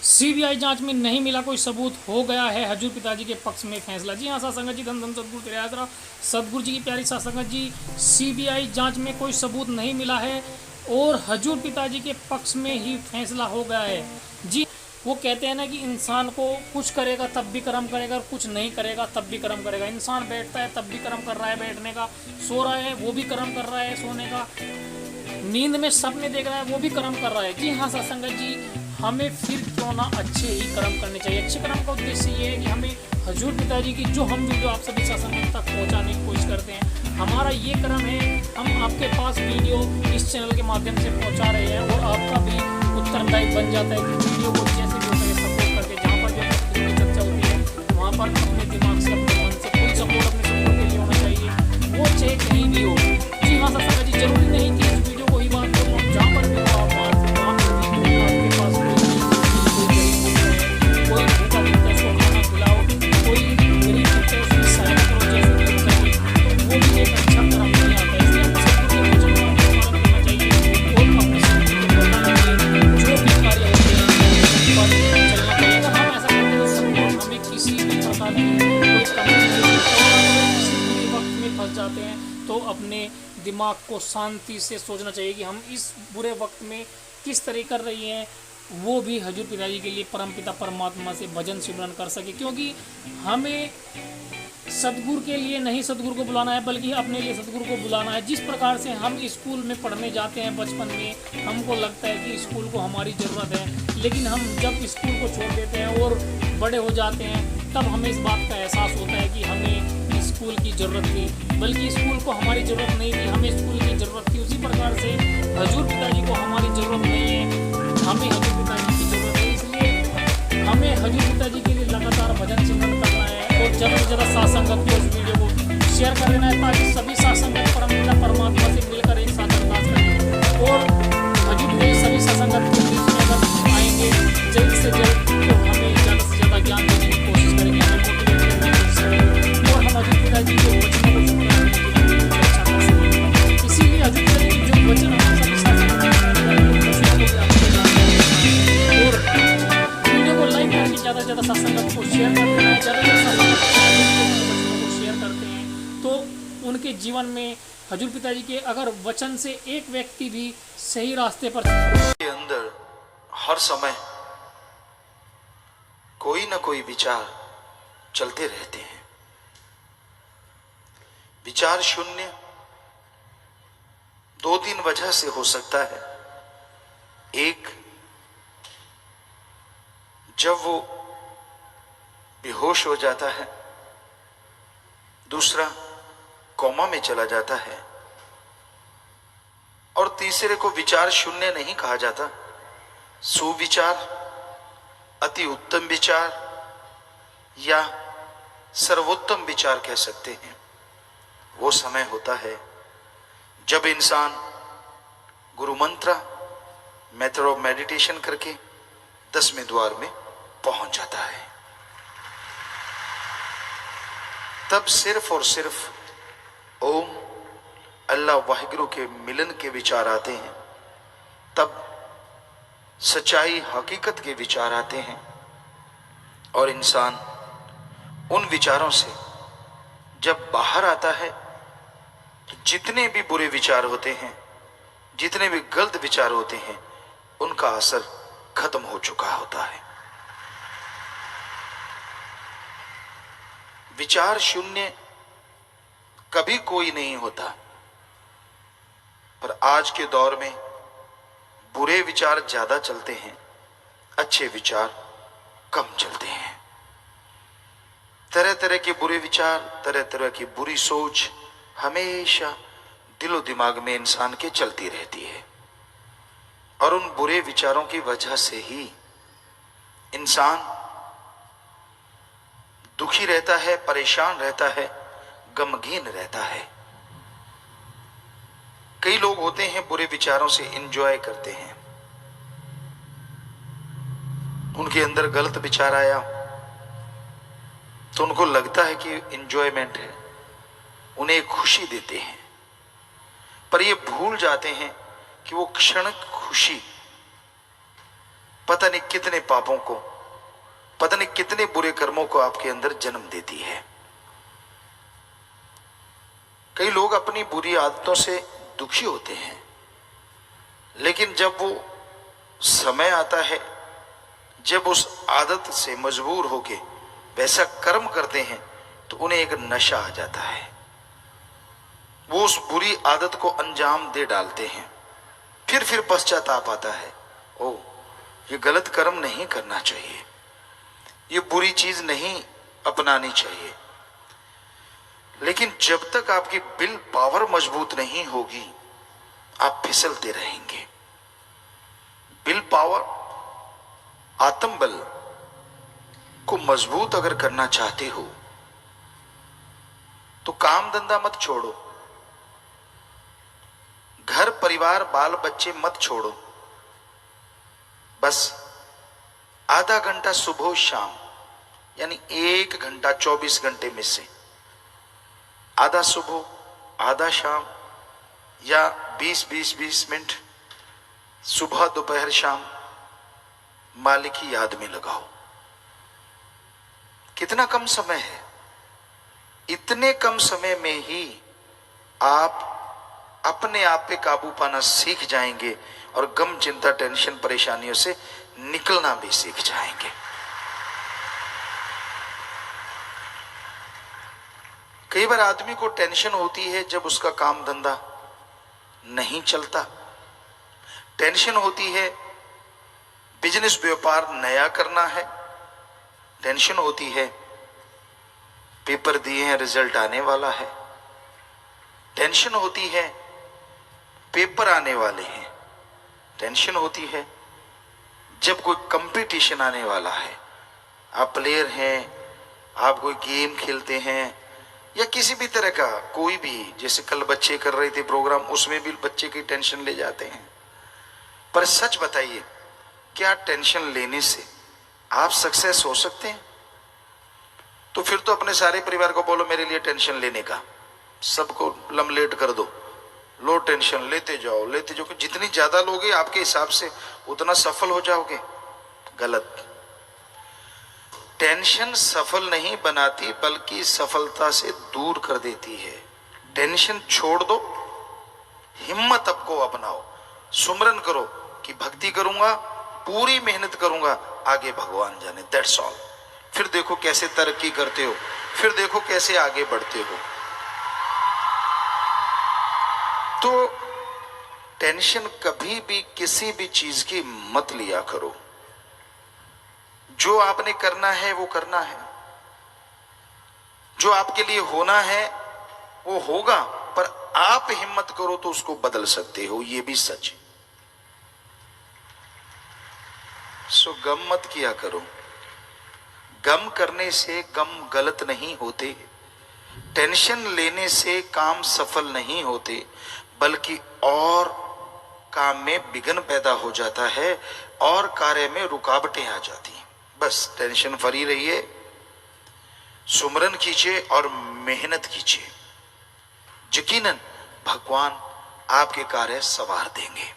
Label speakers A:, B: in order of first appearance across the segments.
A: CBI जांच में नहीं मिला कोई सबूत, हो गया है हजूर पिताजी के पक्ष में फैसला। जी हाँ साथ संगत जी, धन धन सदगुरु तेरे आसरा। सदगुरु जी की प्यारी साथ संगत जी, सीबीआई जांच में कोई सबूत नहीं मिला है और हजूर पिताजी के पक्ष में ही फैसला हो गया है। जी, वो कहते हैं ना कि इंसान को कुछ करेगा तब भी कर्म करेगा और कुछ नहीं करेगा तब भी कर्म करेगा। इंसान बैठता है तब भी कर्म कर रहा है बैठने का, सो रहा है वो भी कर्म कर रहा है सोने का, नींद में सपने देख रहा है वो भी कर्म कर रहा है। जी हाँ सत्संगत जी, हमें फिर क्यों ना अच्छे ही कर्म करने चाहिए। अच्छे कर्म का उद्देश्य ये है कि हमें हजूर पिताजी की जो हम वीडियो आप सभी सत्संग तक पहुंचाने की कोशिश करते हैं, हमारा ये कर्म है, हम आपके पास वीडियो इस चैनल के माध्यम से पहुंचा रहे हैं और आपका भी उत्तरदायी बन जाता है कि वीडियो को जैसे भी हो सके सपोर्ट करके, जहाँ पर जो चर्चा होती है वहाँ पर अपने दिमाग से अपने मन से फुल सपोर्ट अपने सपोर्ट के लिए होना चाहिए, वो चाहे कहीं भी हो। जी हाँ सत्संग जी, जरूरी नहीं कि इस वीडियो को ही बात करो, हम जहाँ पर भी हो आप वहाँ पर भी आपके पास कोई भूखा दिखता है उसको खाना खिलाओ, कोई गरीब दिखता है उसकी सहायता करो, जैसे भी हो सके वो भी एक अच्छा कर्म नहीं आता है। इसलिए हमें सबको ये वचन का पालन करना चाहिए और अपने शरीर को बताना चाहिए, जो भी कार्य होते हैं पर चलना चाहिए। अगर हम ऐसा करते तो सबको हमें किसी भी प्रकार की कोई कमी नहीं किसी बुरे वक्त में फंस जाते हैं तो अपने दिमाग को शांति से सोचना चाहिए कि हम इस बुरे वक्त में किस तरह कर रही हैं, वो भी हजूर पिताजी के लिए परमपिता परमात्मा से भजन सिमरन कर सके। क्योंकि हमें सतगुरु के लिए नहीं सतगुरु को बुलाना है, बल्कि अपने लिए सतगुरु को बुलाना है। जिस प्रकार से हम स्कूल में पढ़ने जाते हैं बचपन में, हमको लगता है कि स्कूल को हमारी ज़रूरत है, लेकिन हम जब स्कूल को छोड़ देते हैं और बड़े हो जाते हैं तब हमें इस बात का एहसास होता है कि हमें स्कूल की ज़रूरत थी, बल्कि स्कूल को हमारी ज़रूरत नहीं थी, हमें स्कूल की ज़रूरत थी। उसी प्रकार से हजूर पिताजी को हमारी ज़रूरत नहीं है, हमें हजूर पिताजी की ज़रूरत है। इसलिए हमें हजूर पिताजी के लिए लगातार भजन सिमरन करना है और ज़्यादा से ज़्यादा साथ संगत को इस वीडियो को शेयर कर देना है, ताकि सभी साथ संगत परमपिता परमात्मा से मिलकर एक साथ अरदास करें और हजूर पिताजी सभी साथ संगत के बीच में अगर आएंगे जल्द से जल्द तो हमें ज़्यादा से ज़्यादा ज्ञान देने की कोशिश करेंगे, हमें मोटिवेट करने की कोशिश करेंगे और हम हजूर पिताजी के वचनों को सुनकर अच्छा कर सकेंगे। इसीलिए हजूर पिताजी के जो वचन हम सभी साथ और वीडियो को लाइक करके ज़्यादा से ज़्यादा सत्संग को शेयर करते हैं, ज़्यादा से ज़्यादा वचनों को शेयर करते हैं तो उनके जीवन में हजूर पिताजी के अगर वचन से एक व्यक्ति भी सही रास्ते पर
B: के अंदर हर समय कोई ना कोई विचार चलते रहते हैं। विचार शून्य 2-3 वजह से हो सकता है। एक, जब वो बेहोश हो जाता है, दूसरा कोमा में चला जाता है और तीसरे को विचार शून्य नहीं कहा जाता, सुविचार, अति उत्तम विचार या सर्वोत्तम विचार कह सकते हैं। वो समय होता है जब इंसान गुरु मंत्र मेथड ऑफ मेडिटेशन करके 10वें द्वार में पहुंच जाता है। तब सिर्फ और सिर्फ ओम अल्लाह वाहिगुरु के मिलन के विचार आते हैं, तब सच्चाई हकीकत के विचार आते हैं और इंसान उन विचारों से जब बाहर आता है तो जितने भी बुरे विचार होते हैं, जितने भी गलत विचार होते हैं, उनका असर खत्म हो चुका होता है। विचार शून्य कभी कोई नहीं होता, पर आज के दौर में बुरे विचार ज्यादा चलते हैं, अच्छे विचार कम चलते हैं। तरह तरह के बुरे विचार, तरह तरह की बुरी सोच हमेशा दिलो दिमाग में इंसान के चलती रहती है और उन बुरे विचारों की वजह से ही इंसान दुखी रहता है, परेशान रहता है, गमगीन रहता है। कई लोग होते हैं बुरे विचारों से एंजॉय करते हैं, उनके अंदर गलत विचार आया तो उनको लगता है कि एंजॉयमेंट है, उन्हें खुशी देते हैं, पर ये भूल जाते हैं कि वो क्षणिक खुशी पता नहीं कितने पापों को, पता नहीं कितने बुरे कर्मों को आपके अंदर जन्म देती है। कई लोग अपनी बुरी आदतों से दुखी होते हैं, लेकिन जब वो समय आता है, जब उस आदत से मजबूर होके वैसा कर्म करते हैं, तो उन्हें एक नशा आ जाता है। वो उस बुरी आदत को अंजाम दे डालते हैं। फिर पश्चाताप आता है, ओ ये गलत कर्म नहीं करना चाहिए, ये बुरी चीज नहीं अपनानी चाहिए। लेकिन जब तक आपकी विल पावर मजबूत नहीं होगी, आप फिसलते रहेंगे। विल पावर, आत्मबल को मजबूत अगर करना चाहते हो तो काम धंधा मत छोड़ो, घर परिवार बाल बच्चे मत छोड़ो। बस आधा घंटा सुबह शाम, यानी 1 घंटा 24 घंटे में से आधा सुबह आधा शाम, या 20-20 मिनट सुबह दोपहर शाम मालिक की याद में लगाओ। कितना कम समय है, इतने कम समय में ही आप अपने आप पे काबू पाना सीख जाएंगे और गम चिंता टेंशन परेशानियों से निकलना भी सीख जाएंगे। कई बार आदमी को टेंशन होती है जब उसका काम धंधा नहीं चलता, टेंशन होती है बिजनेस व्यापार नया करना है, टेंशन होती है पेपर दिए हैं रिजल्ट आने वाला है, टेंशन होती है पेपर आने वाले हैं, टेंशन होती है जब कोई कंपटीशन आने वाला है। आप प्लेयर हैं, आप कोई गेम खेलते हैं या किसी भी तरह का कोई भी, जैसे कल बच्चे कर रहे थे प्रोग्राम, उसमें भी बच्चे की टेंशन ले जाते हैं। पर सच बताइए, क्या टेंशन लेने से आप सक्सेस हो सकते हैं? तो फिर तो अपने सारे परिवार को बोलो मेरे लिए टेंशन लेने का, सबको लमलेट कर दो, लो टेंशन लेते जाओ लेते जाओ। जितनी ज्यादा लोगे आपके हिसाब से उतना सफल हो जाओगे। गलत। टेंशन सफल नहीं बनाती, बल्कि सफलता से दूर कर देती है। टेंशन छोड़ दो, हिम्मत आपको अपनाओ, सुमरन करो कि भक्ति करूंगा, पूरी मेहनत करूंगा, आगे भगवान जाने, दैट्स ऑल। फिर देखो कैसे तरक्की करते हो, फिर देखो कैसे आगे बढ़ते हो। तो टेंशन कभी भी किसी भी चीज की मत लिया करो। जो आपने करना है वो करना है, जो आपके लिए होना है वो होगा, पर आप हिम्मत करो तो उसको बदल सकते हो, ये भी सच है। सो गम मत किया करो। गम करने से गम गलत नहीं होते, टेंशन लेने से काम सफल नहीं होते, बल्कि और काम में विघ्न पैदा हो जाता है और कार्य में रुकावटें आ जाती हैं। बस टेंशन फ्री रहिए, सुमरन कीजिए और मेहनत कीजिए, यकीनन भगवान आपके कार्य संवार देंगे।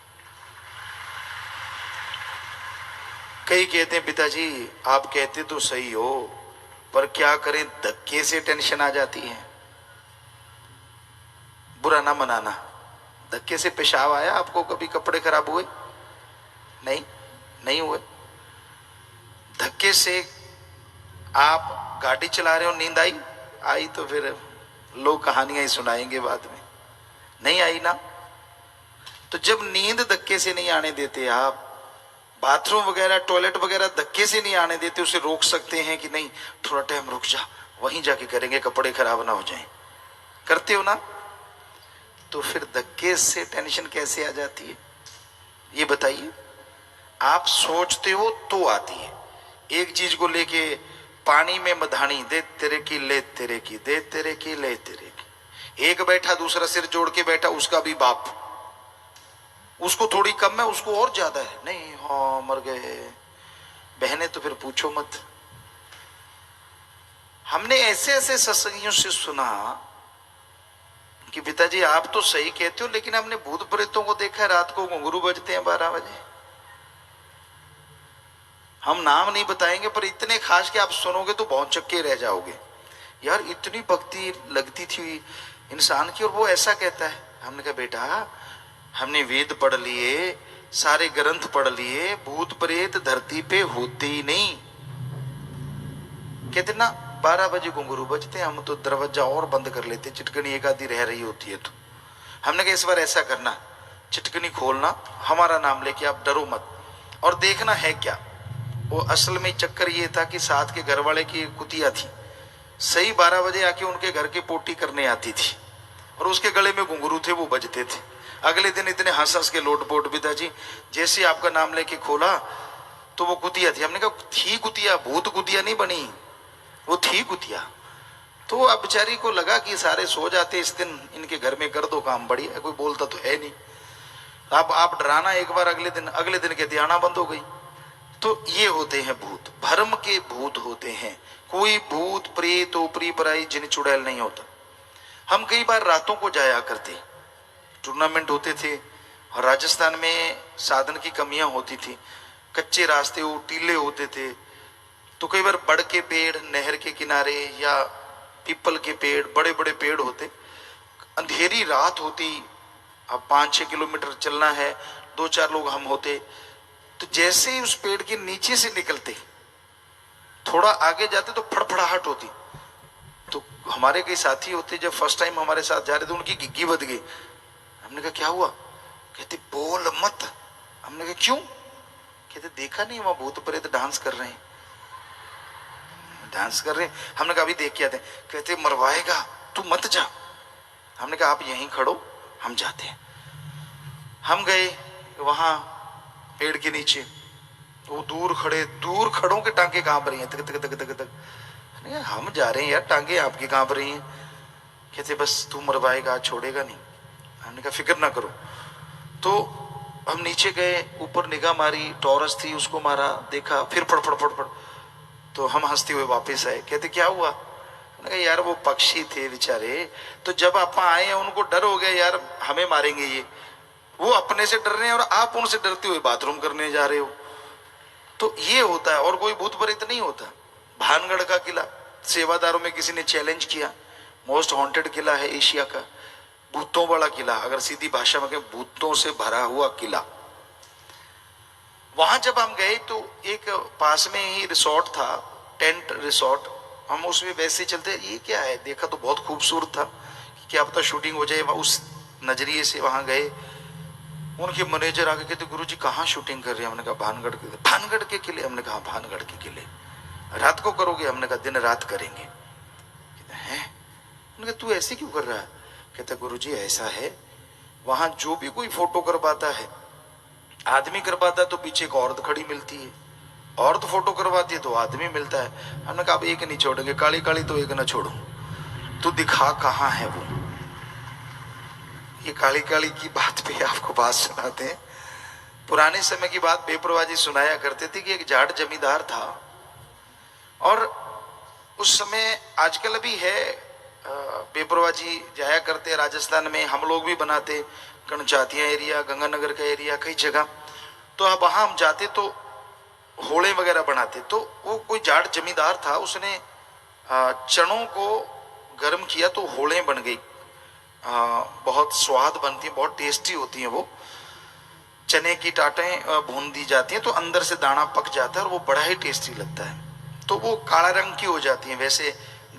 B: कई कहते हैं पिताजी आप कहते तो सही हो, पर क्या करें धक्के से टेंशन आ जाती है। बुरा ना मनाना, धक्के से पेशाब आया आपको? कभी कपड़े खराब हुए? नहीं हुए। धक्के से आप गाड़ी चला रहे हो, नींद आई तो फिर लोग कहानियां ही सुनाएंगे बाद में। नहीं आई ना, तो जब नींद धक्के से नहीं आने देते आप, बाथरूम वगैरह टॉयलेट वगैरह धक्के से नहीं आने देते, उसे रोक सकते हैं कि नहीं थोड़ा टाइम रुक जा, वहीं जाके करेंगे, कपड़े खराब ना हो जाएं। करते हो ना? तो फिर धक्के से टेंशन कैसे आ जाती है ये बताइए। आप सोचते हो तो आती है। एक चीज को लेके पानी में मधानी, दे तेरे की ले तेरे की, दे तेरे की ले तेरे की। एक बैठा दूसरा सिर जोड़ के बैठा, उसका भी बाप, उसको थोड़ी कम है उसको और ज्यादा है। नहीं हाँ मर गए बहने तो फिर पूछो मत। हमने ऐसे ऐसे सत्संगियों से सुना कि पिताजी आप तो सही कहते हो, लेकिन हमने भूत प्रेतों को देखा है रात को घुंघरू बजते हैं 12 बजे। हम नाम नहीं बताएंगे, पर इतने खास कि आप सुनोगे तो भौचक्के रह जाओगे। यार इतनी भक्ति लगती थी इंसान की, और वो ऐसा कहता है। हमने कहा बेटा हमने वेद पढ़ लिए, सारे ग्रंथ पढ़ लिए, भूत प्रेत धरती पे होते ही नहीं। कहते ना 12 बजे घुंघरू बजते, हम तो दरवाजा और बंद कर लेते, चिटकनी एक आधी रह रही होती है तो। हमने कहा इस बार ऐसा करना, चिटकनी खोलना, हमारा नाम लेके, आप डरो मत, और देखना है क्या। वो असल में चक्कर ये था कि साथ के घर वाले की कुतिया थी, सही 12 बजे आके उनके घर की पोटी करने आती थी, और उसके गले में घुंघरू थे, वो बजते थे। अगले दिन इतने हंस हंस के लोटपोट भी था जी। जैसे आपका नाम लेके खोला तो वो कुतिया थी। हमने कहा थी कुतिया, भूत कुतिया नहीं बनी, वो थी कुतिया। तो अब बेचारी को लगा कि सारे सो जाते इस दिन, इनके घर में कर दो काम, बढ़िया, कोई बोलता तो है नहीं। अब आप डराना एक बार, अगले दिन कहती आना बंद हो गई। तो ये होते हैं भूत, भरम के भूत होते हैं। कोई भूत प्रेत ऊपरी पराई जिन चुड़ैल नहीं होता। हम कई बार रातों को जाया करते, टूर्नामेंट होते थे, और राजस्थान में साधन की कमियां होती थी, कच्चे रास्ते वो टीले होते थे, तो कई बार बड़ के पेड़ नहर के किनारे या पीपल के पेड़, बड़े बड़े पेड़ होते, अंधेरी रात होती, अब 5-6 किलोमीटर चलना है, 2-4 लोग हम होते, तो जैसे ही उस पेड़ के नीचे से निकलते, थोड़ा आगे जाते तो फड़फड़ाहट होती। तो हमारे कई साथी होते, जब फर्स्ट टाइम हमारे साथ जा रहे थे, उनकी घिग्गी बद गई। हमने कहा क्या हुआ? कहते बोल मत। हमने कहा क्यों? कहते देखा नहीं वहां भूत प्रेत डांस कर रहे हैं, डांस कर रहे हैं। हमने कहा अभी देख के आते। कहते मरवाएगा, तू मत जा। हमने कहा आप यहीं खड़ो, हम जाते हैं। हम गए वहां पेड़ के नीचे, वो दूर खड़ों के टांगे कांप रही हैं, तक तक तक तक तक। हम जा रहे हैं यार, टांगे आपकी कांप रही हैं। कहते बस तू मरवाएगा, छोड़ेगा नहीं। हमने कहा फिक्र ना करो। तो हम नीचे गए, ऊपर निगाह मारी, टॉरस थी, उसको मारा, देखा, फिर फड़ फड़ फड़ फड़। तो हम हंसते हुए वापस आए। कहते क्या हुआ? हमने कहा यार वो पक्षी थे बेचारे, तो जब आप आए हैं उनको डर हो गया यार हमें मारेंगे ये, वो अपने से डर रहे हैं और आप उनसे डरते हुए बाथरूम करने जा रहे हो। तो ये होता है, और कोई भूत प्रेत नहीं होता। भानगढ़ का किला, सेवादारों में किसी ने चैलेंज किया, मोस्ट हॉन्टेड किला है एशिया का, भूतों वाला किला, अगर सीधी भाषा में कहें भूतों से भरा हुआ किला। वहां जब हम गए तो एक पास में ही रिसोर्ट था, टेंट रिसोर्ट, हम उसमें वैसे चलते, ये क्या है, देखा तो बहुत खूबसूरत था, क्या पता शूटिंग हो जाए, उस नजरिए से वहां गए। उनके मैनेजर आके कहते गुरुजी कहाँ शूटिंग कर रहे हैं? हमने कहा भानगढ़ के किले। हमने कहा भानगढ़ के किले रात को करोगे? हमने कहा दिन रात करेंगे। कहते हैं, उन्होंने कहा तू ऐसे क्यों कर रहा है? कहता गुरुजी ऐसा है, वहां जो भी कोई फोटो करवाता है, आदमी करवाता है तो पीछे एक औरत खड़ी मिलती है, औरत फोटो करवाती है तो आदमी मिलता है। हमने कहा अब एक नहीं छोड़ेंगे, काली काली तो एक ना छोड़ो, तू दिखा कहाँ है वो। ये काली काली की बात पे आपको बात सुनाते हैं। पुराने समय की बात बेपरवाजी सुनाया करते थे कि एक जाट जमींदार था, और उस समय आजकल भी है, बेपरवाजी जाया करते राजस्थान में, हम लोग भी बनाते, कणचातिया एरिया, गंगानगर का एरिया, कई जगह। तो अब वहां हम जाते तो होले वगैरह बनाते। तो वो कोई जाट जमींदार था, उसने चनों को गर्म किया तो होले बन गई। बहुत स्वाद बनती है, बहुत टेस्टी होती हैं वो। चने की टाटें भून दी जाती हैं तो अंदर से दाना पक जाता है और वो बड़ा ही टेस्टी लगता है। तो वो काला रंग की हो जाती हैं, वैसे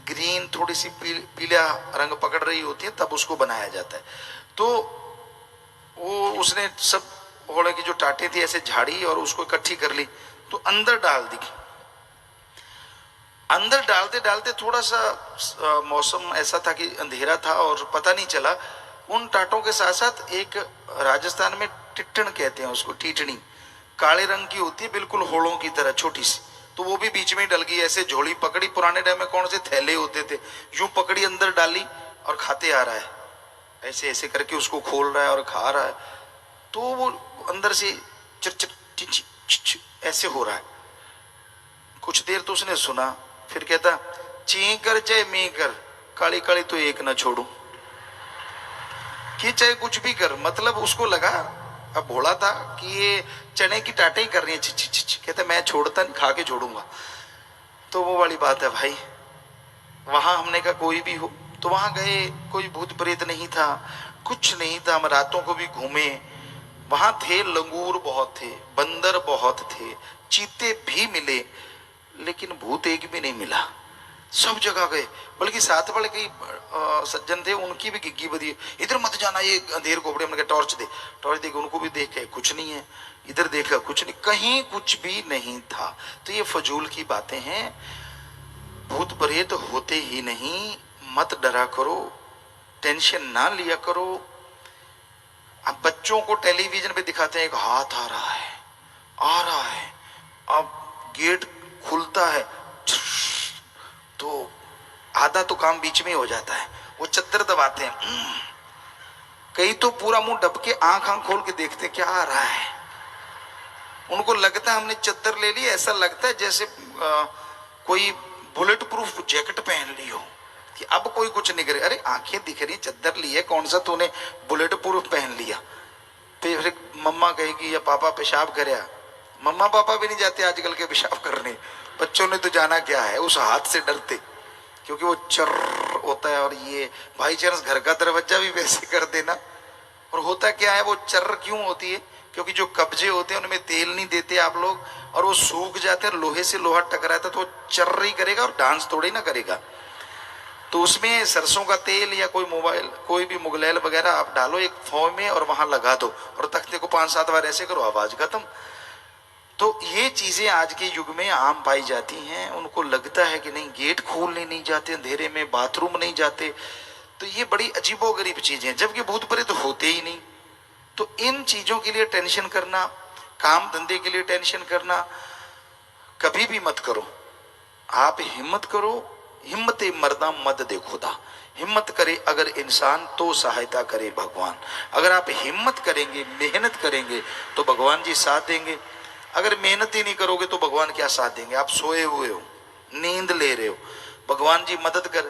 B: ग्रीन थोड़ी सी पीला रंग पकड़ रही होती है, तब उसको बनाया जाता है। तो वो उसने सब होले की जो टाटें थी ऐसे झाड़ी और उसको इकट्ठी कर ली, तो अंदर डाल दी। अंदर डालते डालते थोड़ा सा मौसम ऐसा था कि अंधेरा था और पता नहीं चला। उन टाटों के साथ साथ एक राजस्थान में टिट्टण कहते हैं उसको, टीटनी, काले रंग की होती है, बिल्कुल होड़ों की तरह छोटी सी, तो वो भी बीच में डल गई। ऐसे झोली पकड़ी, पुराने टाइम में कौन से थैले होते थे, यूं पकड़ी, अंदर डाली और खाते आ रहा है, ऐसे ऐसे करके उसको खोल रहा है और खा रहा है। तो वो अंदर से चिर चिर ऐसे हो रहा है। कुछ देर तो उसने सुना, फिर कहता ची कर चाहे मी कर, काली काली तो एक ना छोड़ू, कि चाहे कुछ भी कर। मतलब उसको लगा अब भोला था कि ये चने की टाटे ही कर रही है, छिछ छिछ। कहते मैं छोड़ता नहीं, खा के छोड़ूंगा। तो वो वाली बात है भाई। वहां हमने कहा कोई भी हो, तो वहां गए, कोई भूत प्रेत नहीं था, कुछ नहीं था। हम रातों को भी घूमे, वहां थे लंगूर बहुत थे, बंदर बहुत थे, चीते भी मिले, लेकिन भूत एक भी नहीं मिला। सब जगह गए, बल्कि साथ वाले कई सज्जन थे, उनकी भी गिग्गी बदी, इधर मत जाना, ये अंधेर कोपड़े, हमने कहा टॉर्च दे। टॉर्च दे के उनको भी देख के कुछ नहीं है, इधर देखा कुछ नहीं, कहीं कुछ भी नहीं था। तो ये फजूल की बातें हैं, भूत प्रेत होते ही नहीं। मत डरा करो, टेंशन ना लिया करो। अब बच्चों को टेलीविजन पे दिखाते हैं एक हाथ आ रहा है, आ रहा है, अब गेट खुलता है तो आधा तो काम बीच में ही हो जाता है। वो चद्दर दबाते हैं, कई तो पूरा मुंह डब के आंख खोल के देखते हैं क्या आ रहा है। उनको लगता है हमने चद्दर ले ली, ऐसा लगता है जैसे कोई बुलेट प्रूफ जैकेट पहन ली हो कि अब कोई कुछ नहीं करे। अरे आंखें दिख रही, चद्दर ली है, कौन सा तूने बुलेट प्रूफ पहन लिया। फिर मम्मा कहेगी या पापा पेशाब करे, मम्मा पापा भी नहीं जाते आजकल के पेशाब करने, बच्चों ने तो जाना क्या है, उस हाथ से डरते, क्योंकि वो चर होता है। और ये भाई चांस घर का दरवाजा भी वैसे कर देना। और होता क्या है, वो चर क्यों होती है, क्योंकि जो कब्जे होते हैं उनमें तेल नहीं देते आप लोग, और वो सूख जाते हैं, लोहे से लोहा टकराता तो वो चर्र ही करेगा और डांस थोड़ी ना करेगा। तो उसमें सरसों का तेल या कोई मोबाइल, कोई भी मुगलैल वगैरह आप डालो एक फॉर्म में और वहां लगा दो, और तख्ते को 5-7 बार ऐसे करो, आवाज खत्म। तो ये चीजें आज के युग में आम पाई जाती हैं। उनको लगता है कि नहीं, गेट खोलने नहीं जाते, अंधेरे में बाथरूम नहीं जाते, तो ये बड़ी अजीबोगरीब चीजें, जबकि भूत प्रेत होते ही नहीं। तो इन चीजों के लिए टेंशन करना, काम धंधे के लिए टेंशन करना कभी भी मत करो। आप हिम्मत करो, हिम्मत मर्दा मद दे खुदा। हिम्मत करे अगर इंसान तो सहायता करे भगवान। अगर आप हिम्मत करेंगे, मेहनत करेंगे तो भगवान जी साथ देंगे। अगर मेहनत ही नहीं करोगे तो भगवान क्या साथ देंगे। आप सोए हुए हो, नींद ले रहे हो, भगवान जी मदद कर,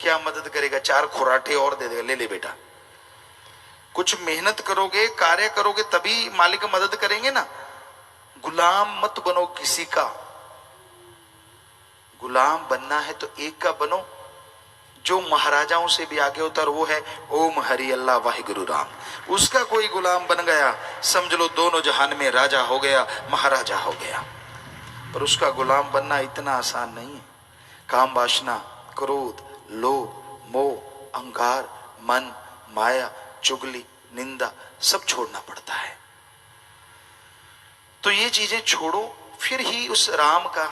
B: क्या मदद करेगा, 4 खुराटे और दे देगा, ले ले बेटा। कुछ मेहनत करोगे, कार्य करोगे, तभी मालिक मदद करेंगे ना। गुलाम मत बनो किसी का, गुलाम बनना है तो एक का बनो जो महाराजाओं से भी आगे होता, और वो है ओम हरि अल्लाह वाहिगुरु राम। उसका कोई गुलाम बन गया, समझ लो दोनों जहान में राजा हो गया, महाराजा हो गया। पर उसका गुलाम बनना इतना आसान नहीं है। काम वासना, क्रोध, लोभ, मोह, अहंकार, मन, माया, चुगली, निंदा सब छोड़ना पड़ता है। तो ये चीजें छोड़ो, फिर ही उस राम का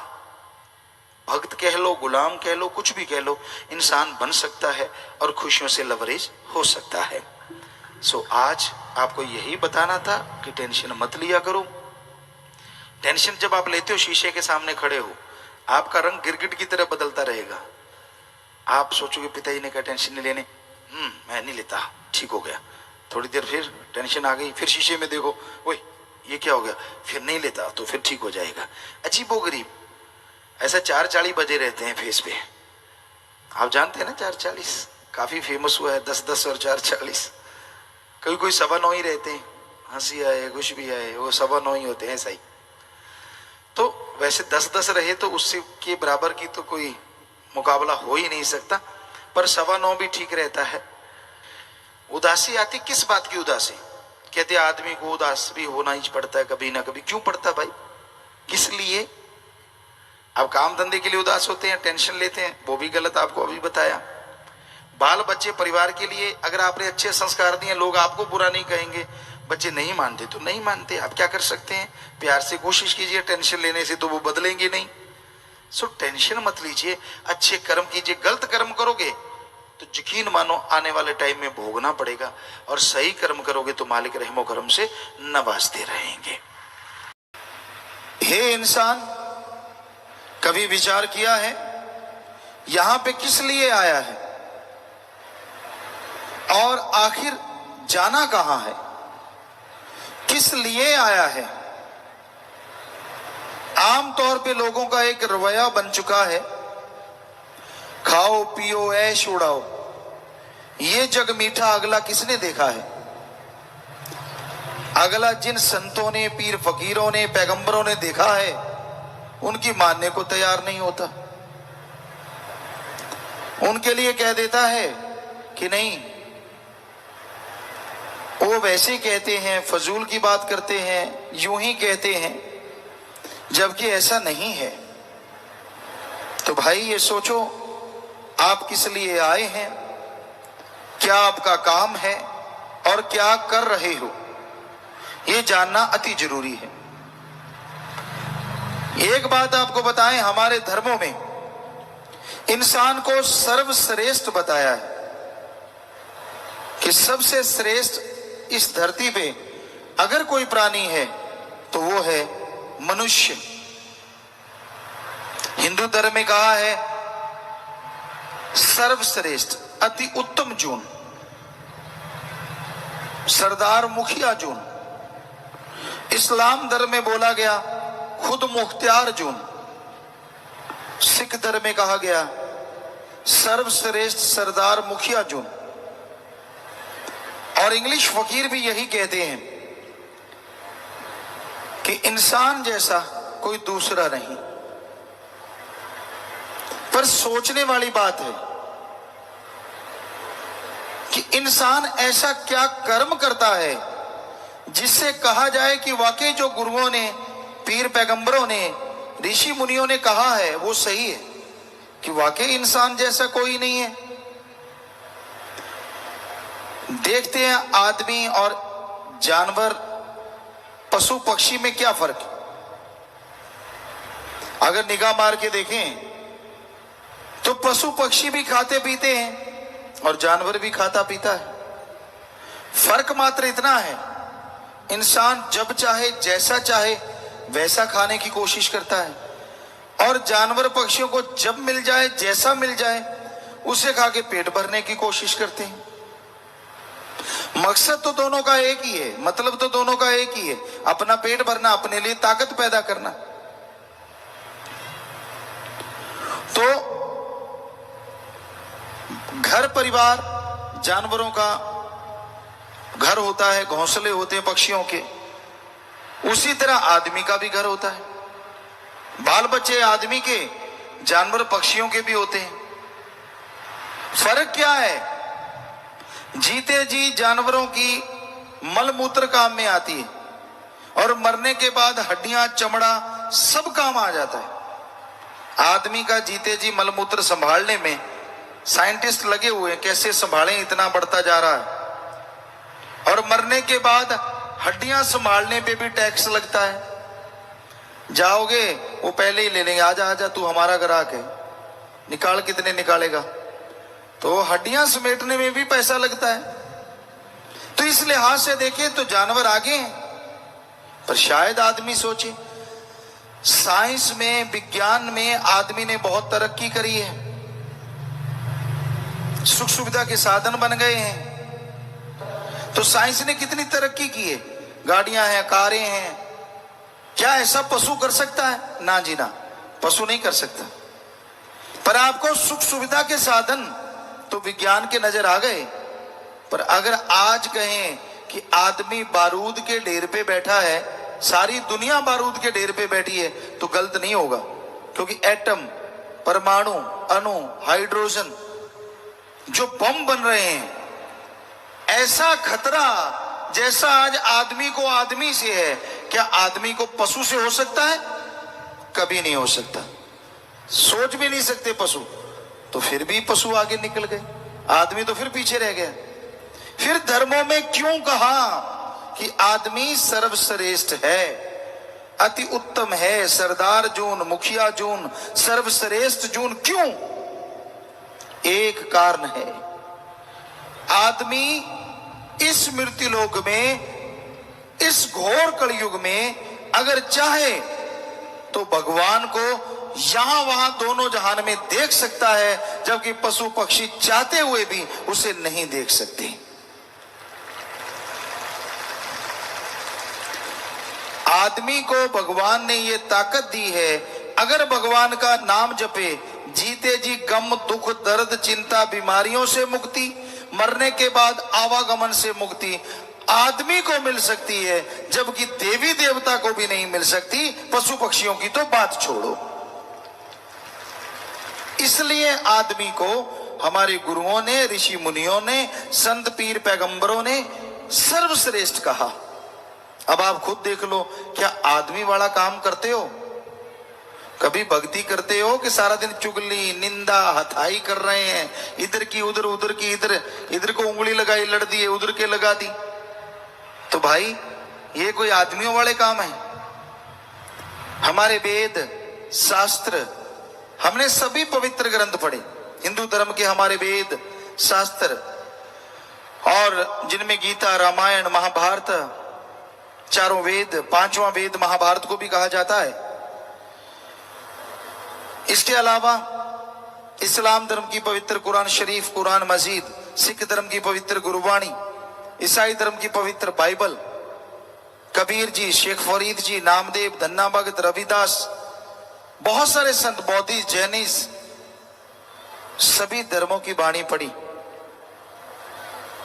B: भक्त कह लो, गुलाम कह लो, कुछ भी कह लो, इंसान बन सकता है और खुशियों से लवरेज हो सकता है। सो आज आपको यही बताना था कि टेंशन मत लिया करो। टेंशन जब आप लेते हो, शीशे के सामने खड़े हो, आपका रंग गिरगिट की तरह बदलता रहेगा। आप सोचोगे पिताजी ने कहा टेंशन नहीं लेने, मैं नहीं लेता, ठीक हो गया। थोड़ी देर फिर टेंशन आ गई, फिर शीशे में देखो, ओए ये क्या हो गया, फिर नहीं लेता, तो फिर ठीक हो जाएगा। अजीबोगरीब ऐसा 4:40 बजे रहते हैं फेस पे। आप जानते हैं ना 4:40 काफी फेमस हुआ है, 10-10 और 4:40। कभी कोई 9:15 ही रहते हैं, हंसी आए कुछ भी आए, वो 9:15 ही होते हैं सही। तो वैसे 10-10 रहे तो उससे के बराबर की तो कोई मुकाबला हो ही नहीं सकता, पर 9:15 भी ठीक रहता है। उदासी आती, किस बात की उदासी, कहते आदमी को उदास भी होना ही पड़ता है कभी ना कभी। क्यों पड़ता भाई, किस लिए? अब काम धंधे के लिए उदास होते हैं, टेंशन लेते हैं, वो भी गलत, आपको अभी बताया। बाल बच्चे परिवार के लिए अगर आपने अच्छे संस्कार दिए, लोग आपको बुरा नहीं कहेंगे। बच्चे नहीं मानते तो नहीं मानते, आप क्या कर सकते हैं, प्यार से कोशिश कीजिए। टेंशन लेने से तो वो बदलेंगे नहीं। सो टेंशन मत लीजिए, अच्छे कर्म कीजिए। गलत कर्म करोगे तो यकीन मानो आने वाले टाइम में भोगना पड़ेगा, और सही कर्म करोगे तो मालिक रहमो करम से नवाजते रहेंगे। हे इंसान, कभी विचार किया है यहां पे किस लिए आया है, और आखिर जाना कहां है, किस लिए आया है? आमतौर पे लोगों का एक रवैया बन चुका है, खाओ पियो ऐश उड़ाओ, ये जग मीठा अगला किसने देखा है। अगला जिन संतों ने, पीर फकीरों ने, पैगंबरों ने देखा है, उनकी मानने को तैयार नहीं होता। उनके लिए कह देता है कि नहीं, वो वैसे कहते हैं, फजूल की बात करते हैं, यूं ही कहते हैं, जबकि ऐसा नहीं है। तो भाई ये सोचो, आप किस लिए आए हैं, क्या आपका काम है और क्या कर रहे हो, ये जानना अति जरूरी है। एक बात आपको बताएं, हमारे धर्मों में इंसान को सर्वश्रेष्ठ बताया है कि सबसे श्रेष्ठ इस धरती पे अगर कोई प्राणी है तो वो है मनुष्य। हिंदू धर्म में कहा है सर्वश्रेष्ठ, अति उत्तम जून, सरदार मुखिया जून। इस्लाम धर्म में बोला गया खुद मुख्तियार जून। सिख धर्म में कहा गया सर्वश्रेष्ठ सरदार मुखिया जून। और इंग्लिश फकीर भी यही कहते हैं कि इंसान जैसा कोई दूसरा नहीं। पर सोचने वाली बात है कि इंसान ऐसा क्या कर्म करता है जिससे कहा जाए कि वाकई जो गुरुओं ने, पीर पैगंबरों ने, ऋषि मुनियों ने कहा है वो सही है, कि वाकई इंसान जैसा कोई नहीं है। देखते हैं आदमी और जानवर, पशु पक्षी में क्या फर्क है। अगर निगाह मार के देखें तो पशु पक्षी भी खाते पीते हैं और जानवर भी खाता पीता है। फर्क मात्र इतना है, इंसान जब चाहे, जैसा चाहे वैसा खाने की कोशिश करता है, और जानवर पक्षियों को जब मिल जाए, जैसा मिल जाए उसे खा के पेट भरने की कोशिश करते हैं। मकसद तो दोनों का एक ही है, मतलब तो दोनों का एक ही है, अपना पेट भरना, अपने लिए ताकत पैदा करना। तो घर परिवार जानवरों का घर होता है, घोंसले होते हैं पक्षियों के, उसी तरह आदमी का भी घर होता है। बाल बच्चे आदमी के, जानवर पक्षियों के भी होते हैं। फर्क क्या है? जीते जी जानवरों की मलमूत्र काम में आती है और मरने के बाद हड्डियां, चमड़ा सब काम आ जाता है। आदमी का जीते जी मलमूत्र संभालने में साइंटिस्ट लगे हुए हैं, कैसे संभालें, इतना बढ़ता जा रहा है। और मरने के बाद हड्डियां संभालने पे भी टैक्स लगता है। जाओगे वो पहले ही ले लेंगे, आजा आजा तू हमारा ग्राहक है, निकाल, कितने निकालेगा। तो हड्डियां समेटने में भी पैसा लगता है। तो इस लिहाज से देखें तो जानवर आगे हैं, पर शायद आदमी सोचे साइंस में, विज्ञान में आदमी ने बहुत तरक्की करी है, सुख सुविधा के साधन बन गए हैं। तो साइंस ने कितनी तरक्की की है, गाड़ियां हैं, कारें हैं, क्या ऐसा पशु कर सकता है? ना जी ना, पशु नहीं कर सकता। पर आपको सुख सुविधा के साधन तो विज्ञान के नजर आ गए। पर अगर आज कहें कि आदमी बारूद के ढेर पे बैठा है, सारी दुनिया बारूद के ढेर पे बैठी है, तो गलत नहीं होगा, क्योंकि एटम, परमाणु, अणु, हाइड्रोजन जो बम बन रहे हैं, ऐसा खतरा जैसा आज आदमी को आदमी से है, क्या आदमी को पशु से हो सकता है? कभी नहीं हो सकता, सोच भी नहीं सकते पशु। तो फिर भी पशु आगे निकल गए, आदमी तो फिर पीछे रह गया। फिर धर्मों में क्यों कहा कि आदमी सर्वश्रेष्ठ है, अति उत्तम है, सरदार जून, मुखिया जून, सर्वश्रेष्ठ जून? क्यों? एक कारण है, आदमी इस मृत्युलोक में, इस घोर कलयुग में अगर चाहे तो भगवान को यहां वहां दोनों जहान में देख सकता है, जबकि पशु पक्षी चाहते हुए भी उसे नहीं देख सकते। आदमी को भगवान ने यह ताकत दी है, अगर भगवान का नाम जपे, जीते जी गम, दुख, दर्द, चिंता, बीमारियों से मुक्ति, मरने के बाद आवागमन से मुक्ति, आदमी को मिल सकती है, जबकि देवी देवता को भी नहीं मिल सकती, पशु पक्षियों की तो बात छोड़ो। इसलिए आदमी को हमारे गुरुओं ने, ऋषि मुनियों ने, संत पीर पैगंबरों ने सर्वश्रेष्ठ कहा। अब आप खुद देख लो, क्या आदमी वाला काम करते हो? कभी भक्ति करते हो कि सारा दिन चुगली, निंदा, हथाई कर रहे हैं, इधर की उधर, उधर की इधर, इधर को उंगली लगाई लड़ दी, उधर के लगा दी? तो भाई ये कोई आदमियों वाले काम है? हमारे वेद शास्त्र, हमने सभी पवित्र ग्रंथ पढ़े, हिंदू धर्म के हमारे वेद शास्त्र, और जिनमें गीता, रामायण, महाभारत, चारों वेद, पांचवा वेद महाभारत को भी कहा जाता है। इसके अलावा इस्लाम धर्म की पवित्र कुरान शरीफ, कुरान मजीद, सिख धर्म की पवित्र गुरुवाणी, ईसाई धर्म की पवित्र बाइबल, कबीर जी, शेख फरीद जी, नामदेव, धन्ना भगत, रविदास, बहुत सारे संत, बौद्धिस्ट, जैनिस्ट, सभी धर्मों की वाणी पढ़ी।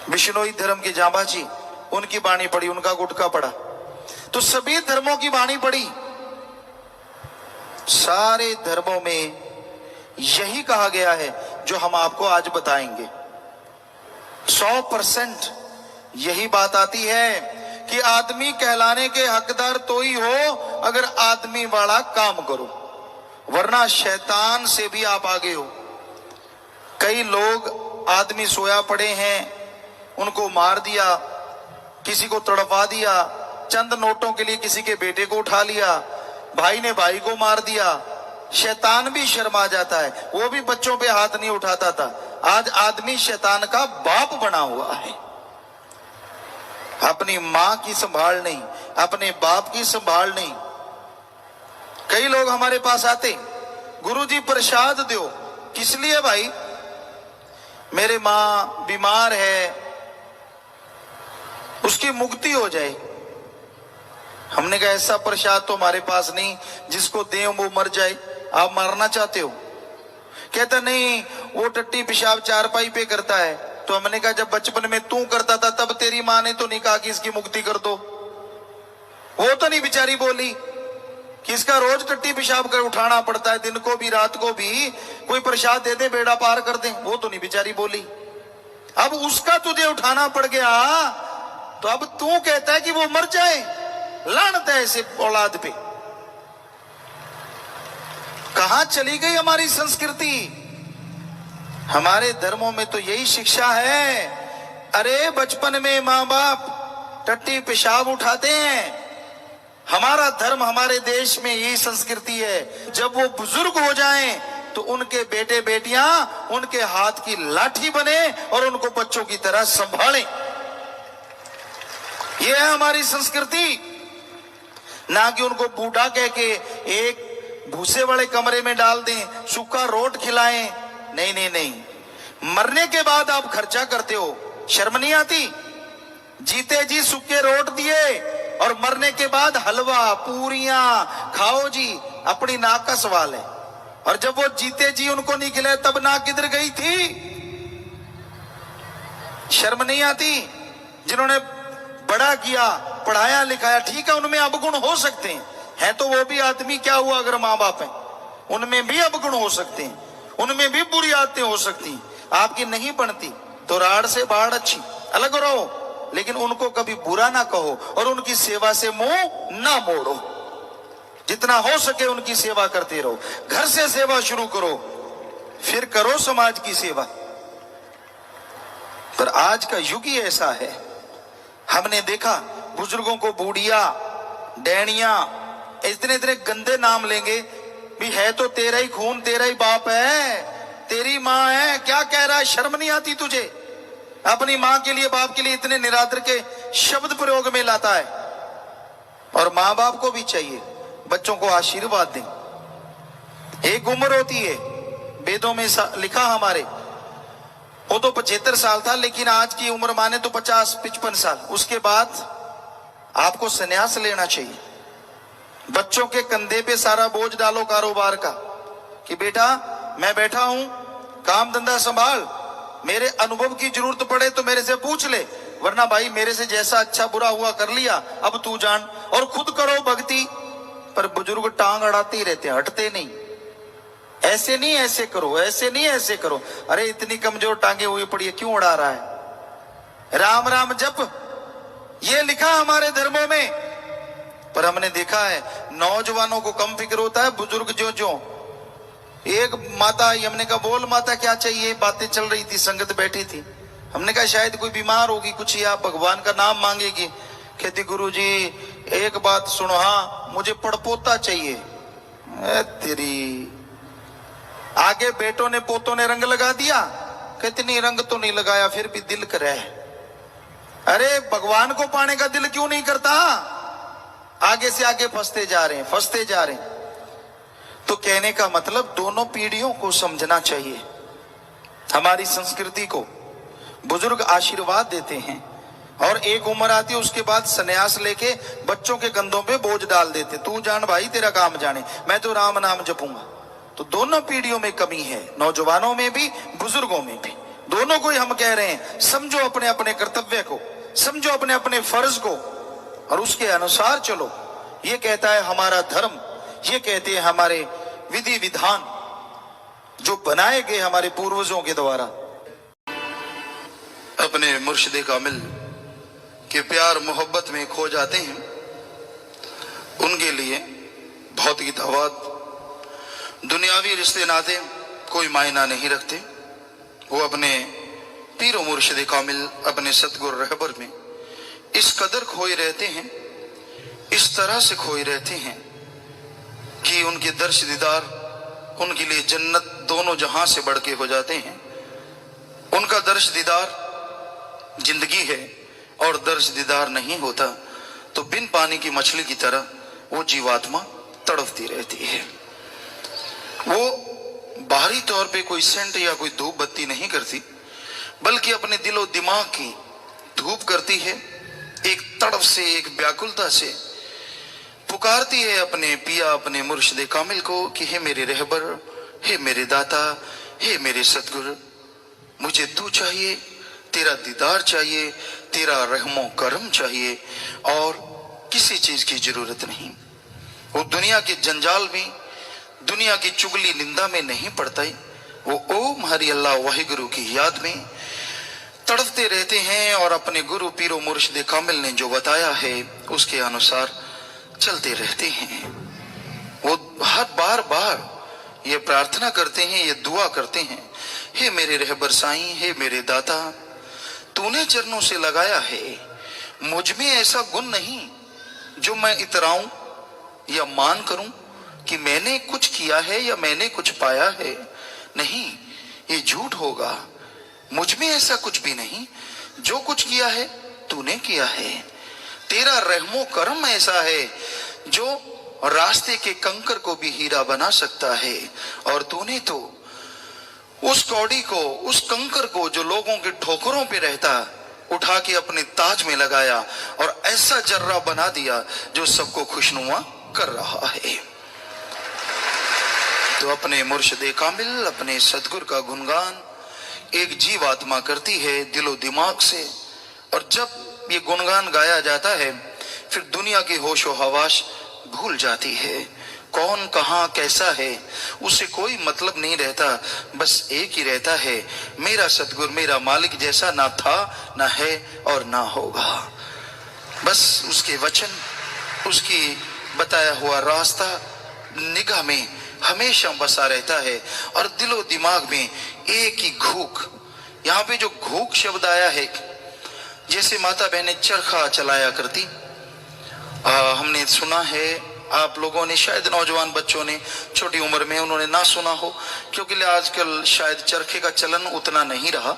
B: विष्णोई धर्म के जांबा जी, उनकी वाणी पढ़ी, उनका गुटका पढ़ा। तो सभी धर्मों की वाणी पढ़ी। सारे धर्मों में यही कहा गया है जो हम आपको आज बताएंगे। 100% यही बात आती है कि आदमी कहलाने के हकदार तो ही हो अगर आदमी वाला काम करो, वरना शैतान से भी आप आगे हो। कई लोग आदमी सोया पड़े हैं, उनको मार दिया, किसी को तड़पा दिया, चंद नोटों के लिए किसी के बेटे को उठा लिया, भाई ने भाई को मार दिया। शैतान भी शर्मा जाता है, वो भी बच्चों पे हाथ नहीं उठाता था। आज आदमी शैतान का बाप बना हुआ है। अपनी मां की संभाल नहीं, अपने बाप की संभाल नहीं। कई लोग हमारे पास आते, गुरुजी प्रसाद दो। किस लिए भाई? मेरे मां बीमार है, उसकी मुक्ति हो जाए। हमने कहा ऐसा प्रसाद तो हमारे पास नहीं, जिसको दें वो मर जाए। आप मारना चाहते हो? कहता नहीं, वो टट्टी पेशाब चारपाई पे करता है। तो हमने कहा जब बचपन में तू करता था तब तेरी मां ने तो नहीं कहा कि इसकी मुक्ति कर दो? वो तो नहीं बेचारी बोली कि इसका रोज टट्टी पेशाब कर उठाना पड़ता है, दिन को भी रात को भी, कोई प्रसाद दे दे बेड़ा पार कर दे? वो तो नहीं बेचारी बोली। अब उसका तुझे उठाना पड़ गया, तो अब तू कहता है कि वो मर जाए। लानत है ऐसे औलाद पे। कहां चली गई हमारी संस्कृति? हमारे धर्मों में तो यही शिक्षा है। अरे बचपन में मां बाप टट्टी पेशाब उठाते हैं। हमारा धर्म, हमारे देश में यही संस्कृति है। जब वो बुजुर्ग हो जाएं तो उनके बेटे बेटियां उनके हाथ की लाठी बने और उनको बच्चों की तरह संभालें। यह है हमारी संस्कृति। ना कि उनको बूढ़ा कह के एक भूसे वाले कमरे में डाल दें, सूखा रोट खिलाएं। नहीं नहीं नहीं, मरने के बाद आप खर्चा करते हो, शर्म नहीं आती? जीते जी सूखे रोट दिए और मरने के बाद हलवा पूरियां खाओ जी, अपनी नाक का सवाल है। और जब वो जीते जी उनको नहीं खिलाए तब नाक किधर गई थी? शर्म नहीं आती? जिन्होंने बड़ा किया, पढ़ाया लिखाया, ठीक है उनमें अवगुण हो सकते हैं, तो वो भी आदमी, क्या हुआ अगर माँ बाप है? उनमें भी अवगुण हो सकते हैं, उनमें भी बुरी आदतें हो सकती हैं। आपकी नहीं बनती तो राड़ से बाढ़ अच्छी, अलग रहो, लेकिन उनको कभी बुरा ना कहो और उनकी सेवा से मुंह ना मोड़ो। जितना हो सके उनकी सेवा करते रहो। घर से सेवा शुरू करो, फिर करो समाज की सेवा। पर आज का युग ही ऐसा है। हमने देखा बुजुर्गों को बूढ़िया, डैनिया, इतने इतने गंदे नाम लेंगे। भी है तो तेरा ही खून, तेरा ही बाप है, तेरी माँ है, क्या कह रहा है? शर्म नहीं आती तुझे? अपनी माँ के लिए, बाप के लिए इतने निरादर के शब्द प्रयोग में लाता है। और माँ बाप को भी चाहिए बच्चों को आशीर्वाद दें। एक उम्र होती है, वेदों में लिखा हमारे, वो तो 75 साल था, लेकिन आज की उम्र माने तो 50-55 साल। उसके बाद आपको संन्यास लेना चाहिए। बच्चों के कंधे पे सारा बोझ डालो कारोबार का, कि बेटा मैं बैठा हूं, काम धंधा संभाल, मेरे अनुभव की जरूरत पड़े तो मेरे से पूछ ले, वरना भाई मेरे से जैसा अच्छा बुरा हुआ कर लिया, अब तू जान, और खुद करो भक्ति। पर बुजुर्ग टांग अड़ाते ही रहते हैं, हटते नहीं। ऐसे नहीं ऐसे करो, ऐसे नहीं ऐसे करो। अरे इतनी कमजोर टांगे हुई पड़ी है, क्यों उड़ा रहा है? राम राम जप, ये लिखा हमारे धर्मों में। पर हमने देखा है नौजवानों को कम फिक्र होता है, बुजुर्ग जो जो। एक माता आई, हमने कहा बोल माता क्या चाहिए? बातें चल रही थी, संगत बैठी थी। हमने कहा शायद कोई बीमार होगी कुछ, या भगवान का नाम मांगेगी। कहती गुरुजी एक बात सुनो, हाँ मुझे पड़पोता चाहिए। तेरी आगे बेटों ने पोतों ने रंग लगा दिया। कहती नहीं रंग तो नहीं लगाया, फिर भी दिल करे। अरे भगवान को पाने का दिल क्यों नहीं करता? आगे से आगे फंसते जा रहे हैं, फंसते जा रहे हैं। तो कहने का मतलब दोनों पीढ़ियों को समझना चाहिए। हमारी संस्कृति को बुजुर्ग आशीर्वाद देते हैं, और एक उम्र आती है उसके बाद सन्यास लेके बच्चों के कंधों पे बोझ डाल देते, तू जान भाई तेरा काम जाने, मैं तो राम नाम जपूंगा। तो दोनों पीढ़ियों में कमी है, नौजवानों में भी बुजुर्गों में भी। दोनों को ही हम कह रहे हैं समझो अपने अपने कर्तव्य को, समझो अपने अपने फर्ज को, और उसके अनुसार चलो। ये कहता है हमारा धर्म, ये कहते हैं हमारे विधि विधान जो बनाए गए हमारे पूर्वजों के द्वारा। अपने मुर्शिद कामिल के प्यार मोहब्बत में खो जाते हैं, उनके लिए भौतिक दौलत, दुनियावी रिश्ते नाते कोई मायना नहीं रखते। वो अपने पीर मुर्शिद कामिल, अपने सतगुरु रहबर में इस कदर खोए रहते हैं, इस तरह से खोए रहते हैं कि उनके दर्श दीदार उनके लिए जन्नत दोनों जहां से बढ़ के हो जाते हैं। उनका दर्श दीदार जिंदगी है, और दर्श दीदार नहीं होता तो बिन पानी की मछली की तरह वो जीवात्मा तड़पती रहती है। वो बाहरी तौर पे कोई सेंट या कोई धूप बत्ती नहीं करती, बल्कि अपने दिलो दिमाग की धूप करती है। एक तड़प से, एक व्याकुलता से पुकारती है अपने पिया, अपने मुर्शिद कामिल को कि हे मेरे रहबर, हे मेरे दाता, हे मेरे सतगुरु, मुझे तू चाहिए, तेरा दीदार चाहिए, तेरा रहमो करम चाहिए, और किसी चीज की जरूरत नहीं। वो दुनिया के जंजाल में, दुनिया की चुगली निंदा में नहीं पड़ता ही, वो ओम हरि अल्लाह वाहिगुरु की याद में तड़पते रहते हैं, और अपने गुरु पीरो मुर्शिद कामिल ने जो बताया है उसके अनुसार चलते रहते हैं। वो हर बार बार ये प्रार्थना करते हैं, ये दुआ करते हैं, हे मेरे रहबर साईं, हे मेरे दाता, तूने चरणों से लगाया है, मुझ में ऐसा गुण नहीं जो मैं इतराऊं या मान करूं कि मैंने कुछ किया है या मैंने कुछ पाया है। नहीं, ये झूठ होगा। मुझ में ऐसा कुछ भी नहीं, जो कुछ किया है तूने किया है। तेरा रहमो करम ऐसा है जो रास्ते के कंकर को भी हीरा बना सकता है, और तूने तो उस कौड़ी को, उस कंकर को जो लोगों के ठोकरों पे रहता, उठा के अपने ताज में लगाया, और ऐसा जर्रा बना दिया जो सबको खुशनुमा कर रहा है। तो अपने मुर्शिद कामिल, अपने सतगुरु का गुणगान एक जीवात्मा करती है दिलो दिमाग से, और जब ये गुणगान गाया जाता है फिर दुनिया की होशो हवास भूल जाती है। कौन कहाँ कैसा है उससे कोई मतलब नहीं रहता, बस एक ही रहता है, मेरा सतगुरु मेरा मालिक जैसा ना था, ना है और ना होगा। बस उसके वचन, उसकी बताया हुआ रास्ता निगाह में हमेशा बसा रहता है, और दिलो दिमाग में एक ही घूक। यहाँ पे जो घूक शब्द आया है, जैसे माता बहनें चरखा चलाया करती, हमने सुना है, आप लोगों ने शायद नौजवान बच्चों ने छोटी उम्र में उन्होंने ना सुना हो, क्योंकि आजकल शायद चरखे का चलन उतना नहीं रहा,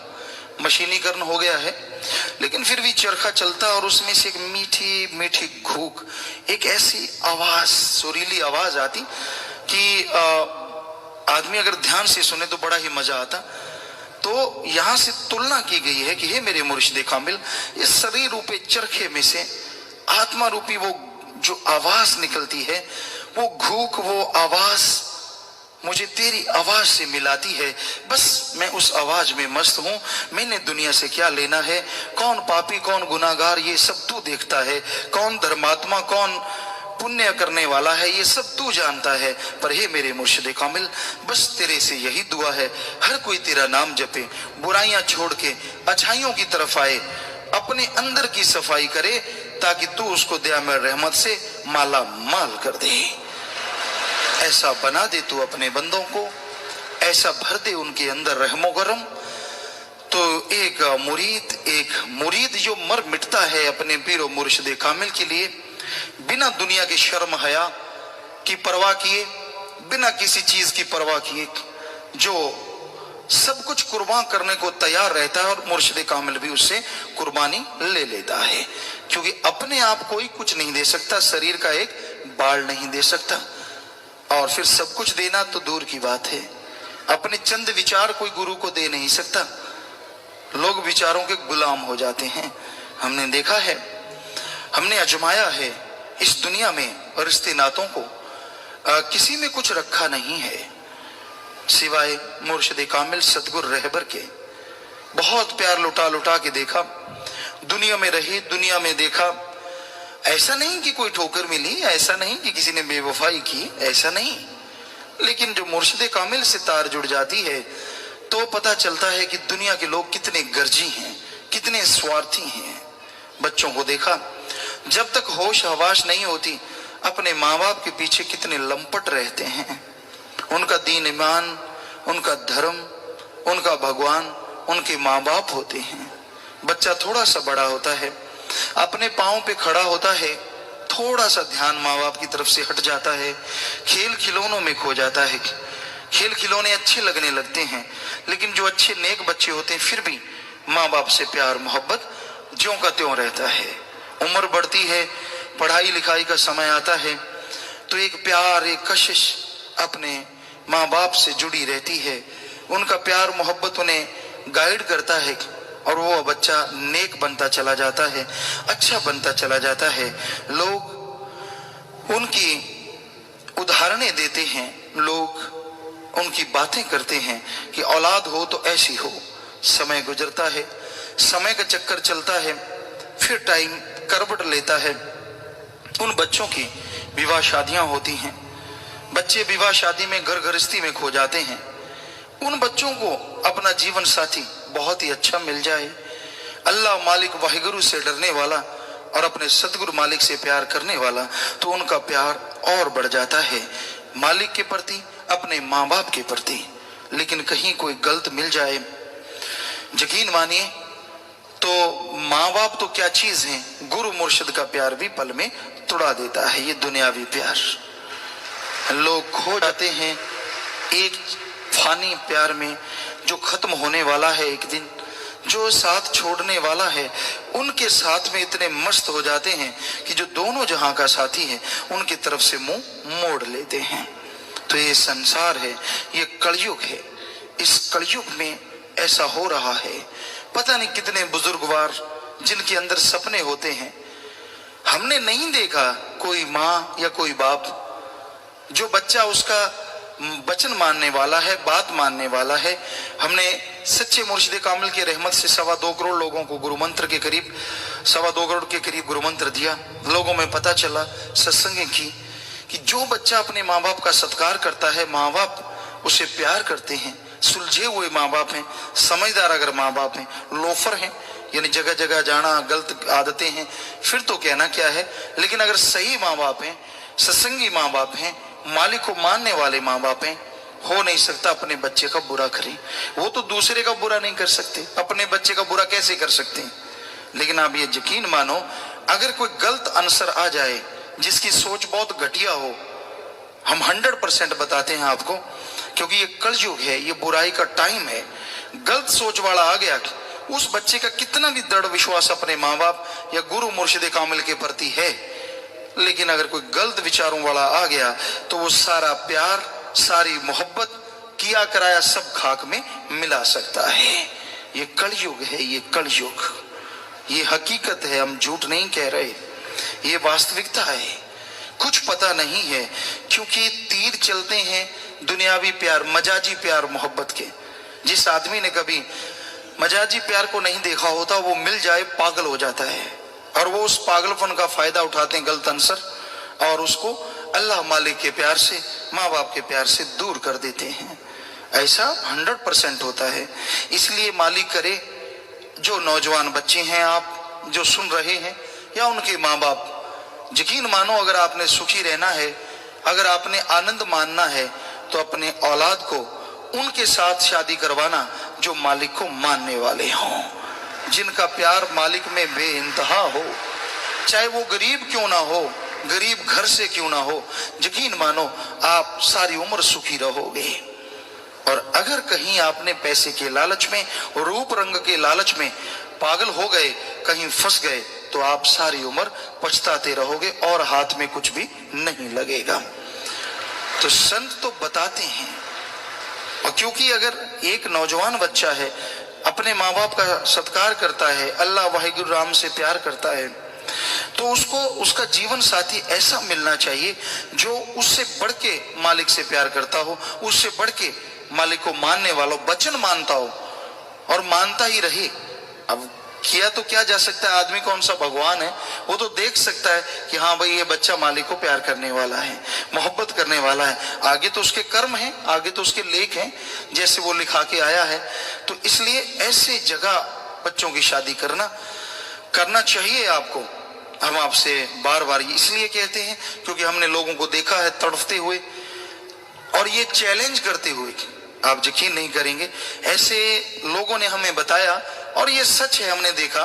B: मशीनीकरण हो गया है, लेकिन फिर भी चरखा चलता, और उसमें से एक मीठी मीठी घूक, एक ऐसी आवाज, सुरीली आवाज आती कि आदमी अगर ध्यान से सुने तो बड़ा ही मजा आता। तो यहां से तुलना की गई है कि हे मेरे मुर्शिद कामिल, इस शरीर रूपे चरखे में से आत्मा रूपी वो जो आवाज निकलती है, वो घूक, वो आवाज मुझे तेरी आवाज से मिलाती है, बस मैं उस आवाज में मस्त हूं। मैंने दुनिया से क्या लेना है, कौन पापी कौन गुनाहगार ये सब तू देखता है, कौन धर्मात्मा कौन पुण्य करने वाला है ये सब तू जानता है। पर हे मेरे मुर्शिद कामिल, बस तेरे से यही दुआ है, हर कोई तेरा नाम जपे, बुराइयां छोड़ के अच्छाइयों की तरफ आए, अपने अंदर की सफाई करे, ताकि तू उसको दया में रहमत से माला माल कर दे। ऐसा बना दे तू अपने बंदों को, ऐसा भर दे उनके अंदर रहमो करम। तो एक मुरीद जो मर मिटता है अपने पीर और मुर्शिद कामिल के लिए, बिना दुनिया के शर्म हया की परवाह किए, बिना किसी चीज की परवाह किए, जो सब कुछ कुर्बान करने को तैयार रहता है, और मुर्शिद कामिल भी उससे कुर्बानी ले लेता है। क्योंकि अपने आप कोई कुछ नहीं दे सकता, शरीर का एक बाल नहीं दे सकता, और फिर सब कुछ देना तो दूर की बात है। अपने चंद विचार कोई गुरु को दे नहीं सकता, लोग विचारों के गुलाम हो जाते हैं। हमने देखा है, हमने अजमाया है, इस दुनिया में रिश्ते नातों को किसी में कुछ रखा नहीं है सिवाय मुर्शिद कामिल सतगुर रहबर के। बहुत प्यार लुटा लुटा के देखा, दुनिया में रही, दुनिया में देखा। ऐसा नहीं कि कोई ठोकर मिली, ऐसा नहीं कि किसी ने बेवफाई की, ऐसा नहीं, लेकिन जो मुर्शिद कामिल से तार जुड़ जाती है तो पता चलता है कि दुनिया के लोग कितने गर्जी हैं, कितने स्वार्थी हैं। बच्चों को देखा, जब तक होश हवाश नहीं होती अपने माँ बाप के पीछे कितने लंपट रहते हैं। उनका दीन ईमान, उनका धर्म, उनका भगवान उनके माँ बाप होते हैं। बच्चा थोड़ा सा बड़ा होता है, अपने पाँव पे खड़ा होता है, थोड़ा सा ध्यान माँ बाप की तरफ से हट जाता है, खेल खिलौनों में खो जाता है। खेल खिलौने अच्छे लगने लगते हैं, लेकिन जो अच्छे नेक बच्चे होते हैं फिर भी माँ बाप से प्यार मोहब्बत ज्यों का त्यों रहता है। उम्र बढ़ती है, पढ़ाई लिखाई का समय आता है, तो एक प्यार, एक कशिश अपने माँ बाप से जुड़ी रहती है। उनका प्यार मोहब्बत उन्हें गाइड करता है, और वो बच्चा नेक बनता चला जाता है, अच्छा बनता चला जाता है। लोग उनकी उदाहरणें देते हैं, लोग उनकी बातें करते हैं कि औलाद हो तो ऐसी हो। समय गुजरता है, समय का चक्कर चलता है, फिर टाइम करवट लेता है। उन बच्चों की विवाह शादियां होती हैं, बच्चे विवाह शादी में घर गृहस्थी में खो जाते हैं। उन बच्चों को अपना जीवन साथी बहुत ही अच्छा मिल जाए, अल्लाह मालिक वाहिगुरु से डरने वाला और अपने सतगुरु मालिक से प्यार करने वाला, तो उनका प्यार और बढ़ जाता है मालिक के प्रति, अपने माँ बाप के प्रति। लेकिन कहीं कोई गलत मिल जाए, यकीन मानिए, तो माँ बाप तो क्या चीज है, गुरु मुर्शिद का प्यार भी पल में तुड़ा देता है। ये दुनियावी प्यार, लोग खो जाते हैं एक फानी प्यार में जो खत्म होने वाला है एक दिन, जो साथ छोड़ने वाला है। उनके साथ में इतने मस्त हो जाते हैं कि जो दोनों जहां का साथी है उनकी तरफ से मुंह मोड़ लेते हैं। तो ये संसार है, ये कलयुग है। इस कलयुग में ऐसा हो रहा है। पता नहीं कितने बुजुर्गवार जिनके अंदर सपने होते हैं, हमने नहीं देखा कोई माँ या कोई बाप जो बच्चा उसका वचन मानने वाला है, बात मानने वाला है। हमने सच्चे मुर्शिद कामिल की रहमत से 2.25 करोड़ लोगों को गुरु मंत्र के करीब 2.25 करोड़ के करीब गुरु मंत्र दिया। लोगों में पता चला, सत्संग की, कि जो बच्चा अपने माँ बाप का सत्कार करता है, माँ बाप उसे प्यार करते हैं, सुलझे हुए माँ बाप हैं, समझदार अगर माँ बाप हैं, लोफर हैं यानी जगह जगह जाना, गलत आदतें हैं, फिर तो कहना क्या है। लेकिन अगर सही माँ बाप हैं, सत्संगी माँ बाप हैं, मालिक को मानने वाले माँ बाप हैं, हो नहीं सकता अपने बच्चे का बुरा करें। वो तो दूसरे का बुरा नहीं कर सकते, अपने बच्चे का बुरा कैसे कर सकते हैं। लेकिन आप ये यकीन मानो, अगर कोई गलत आंसर आ जाए जिसकी सोच बहुत घटिया हो, हम 100% बताते हैं आपको, क्योंकि ये कलयुग है, ये बुराई का टाइम है। गलत सोच वाला आ गया, उस बच्चे का कितना भी दृढ़ विश्वास अपने माँ बाप या गुरु मुर्शिद कामिल के प्रति है, लेकिन अगर कोई गलत विचारों वाला आ गया तो वो सारा प्यार, सारी मोहब्बत, किया कराया सब खाक में मिला सकता है। ये कलयुग है, ये कलयुग, ये हकीकत है, हम झूठ नहीं कह रहे, ये वास्तविकता है। कुछ पता नहीं है, क्योंकि तीर चलते हैं दुनियावी प्यार, मजाजी प्यार मोहब्बत के। जिस आदमी ने कभी मजाजी प्यार को नहीं देखा होता, वो मिल जाए पागल हो जाता है, और वो उस पागलपन का फायदा उठाते हैं गलत आंसर, और उसको अल्लाह मालिक के प्यार से, माँ बाप के प्यार से दूर कर देते हैं। ऐसा 100% होता है। इसलिए मालिक करे, जो नौजवान बच्चे हैं, आप जो सुन रहे हैं, या उनके माँ बाप, यकीन मानो अगर आपने सुखी रहना है, अगर आपने आनंद मानना है, तो अपने औलाद को उनके साथ शादी करवाना जो मालिक को मानने वाले हों, जिनका प्यार मालिक में बेइंतहा हो, चाहे वो गरीब क्यों ना हो, गरीब घर से क्यों ना हो। यकीन मानो आप सारी उम्र सुखी रहोगे। और अगर कहीं आपने पैसे के लालच में, रूप रंग के लालच में पागल हो गए, कहीं फंस गए, तो आप सारी उम्र पछताते रहोगे और हाथ में कुछ भी नहीं लगेगा। तो संत तो बताते हैं, और क्योंकि अगर एक नौजवान बच्चा है, अपने माँ बाप का सत्कार करता है, अल्लाह वाहिगुरु राम से प्यार करता है, तो उसको उसका जीवन साथी ऐसा मिलना चाहिए जो उससे बढ़ के मालिक से प्यार करता हो, उससे बढ़ के मालिक को मानने वाला, वचन मानता हो और मानता ही रहे। अब किया तो क्या जा सकता है, आदमी कौन सा भगवान है, वो तो देख सकता है कि हाँ भाई ये बच्चा मालिक को प्यार करने वाला है, मोहब्बत करने वाला है। आगे तो उसके कर्म हैं, आगे तो उसके लेख हैं, जैसे वो लिखा के आया है। तो इसलिए ऐसे जगह बच्चों की शादी करना चाहिए आपको। हम आपसे बार बार इसलिए कहते हैं क्योंकि हमने लोगों को देखा है तड़फते हुए, और ये चैलेंज करते हुए। आप यकीन नहीं करेंगे, ऐसे लोगों ने हमें बताया, और ये सच है, हमने देखा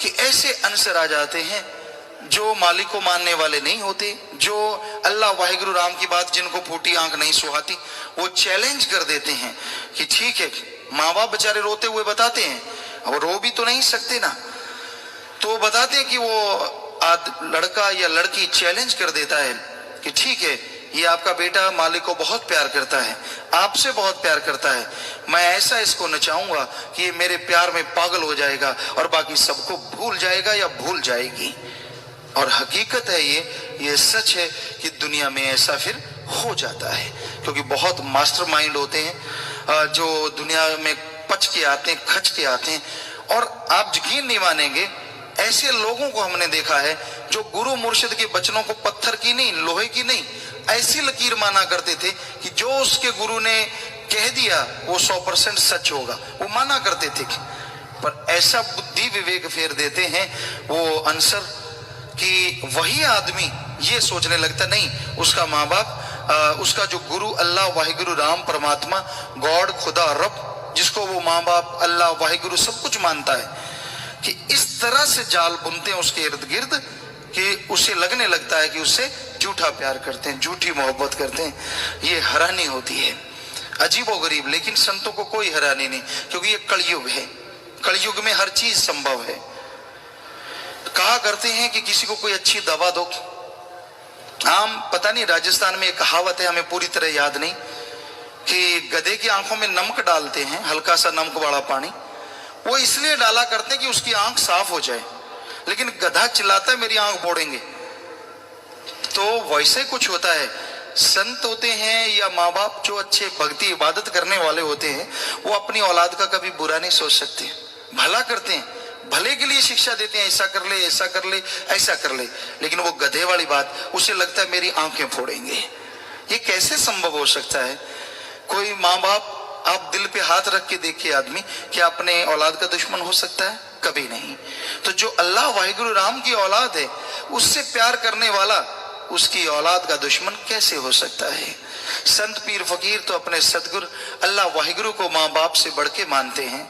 B: कि ऐसे आंसर आ जाते हैं जो मालिक को मानने वाले नहीं होते, जो अल्लाह वाहिगुरु राम की बात जिनको फूटी आंख नहीं सुहाती, वो चैलेंज कर देते हैं कि ठीक है, माँ बाप बेचारे रोते हुए बताते हैं, अब रो भी तो नहीं सकते ना, तो बताते हैं कि वो लड़का या लड़की चैलेंज कर देता है कि ठीक है, ये आपका बेटा मालिक को बहुत प्यार करता है, आपसे बहुत प्यार करता है, मैं ऐसा इसको नचाऊंगा कि ये मेरे प्यार में पागल हो जाएगा और बाकी सबको भूल जाएगा या भूल जाएगी। और हकीकत है, ये सच है कि दुनिया में ऐसा फिर हो जाता है, क्योंकि बहुत मास्टरमाइंड होते हैं जो दुनिया में पच के आते हैं, खच के आते हैं। और आप यकीन नहीं मानेंगे, ऐसे लोगों को हमने देखा है जो गुरु मुर्शिद के वचनों को पत्थर की नहीं, लोहे की नहीं, ऐसी लकीर माना करते थे कि जो उसके गुरु ने कह दिया वो 100% सच होगा, वो माना करते थे। पर ऐसा बुद्धि विवेक फेर देते हैं वो आंसर कि वही आदमी ये सोचने लगता, नहीं, उसका माँ बाप, उसका जो गुरु अल्लाह वाहिगुरु राम परमात्मा, गॉड, खुदा, रब, जिसको वो माँ बाप अल्लाह वाहिगुरु सब कुछ मानता है, कि इस तरह से जाल बुनते हैं उसके इर्द गिर्द कि उसे लगने लगता है कि उससे झूठा प्यार करते हैं, झूठी मोहब्बत करते हैं। ये हैरानी होती है, अजीबो गरीब। लेकिन संतों को कोई हैरानी नहीं, क्योंकि ये कलयुग है, कलयुग में हर चीज संभव है। कहा करते हैं कि किसी को कोई अच्छी दवा दो, आम पता नहीं राजस्थान में एक कहावत है, हमें पूरी तरह याद नहीं, कि गधे की आंखों में नमक डालते हैं, हल्का सा नमक वाला पानी, वो इसलिए डाला करते हैं कि उसकी आंख साफ हो जाए। लेकिन गधा चिल्लाता है मेरी आंख फोड़ेंगे। तो वैसे कुछ होता है, संत होते हैं या माँ बाप जो अच्छे भक्ति इबादत करने वाले होते हैं, वो अपनी औलाद का कभी बुरा नहीं सोच सकते, भला करते हैं, भले के लिए शिक्षा देते हैं, ऐसा कर ले, ऐसा कर ले, ऐसा कर ले। लेकिन वो गधे वाली बात, उसे लगता है मेरी आंखें फोड़ेंगे। ये कैसे संभव हो सकता है? कोई माँ बाप, आप दिल पे हाथ रख के देखिए आदमी, क्या अपने औलाद का दुश्मन हो सकता है? कभी नहीं। तो जो अल्लाह वाहिगुरु राम की औलाद है, उससे प्यार करने वाला उसकी औलाद का दुश्मन कैसे हो सकता है? संत पीर फकीर तो अपने सतगुरु अल्लाह वाहिगुरु को माँ बाप से बढ़ के मानते हैं,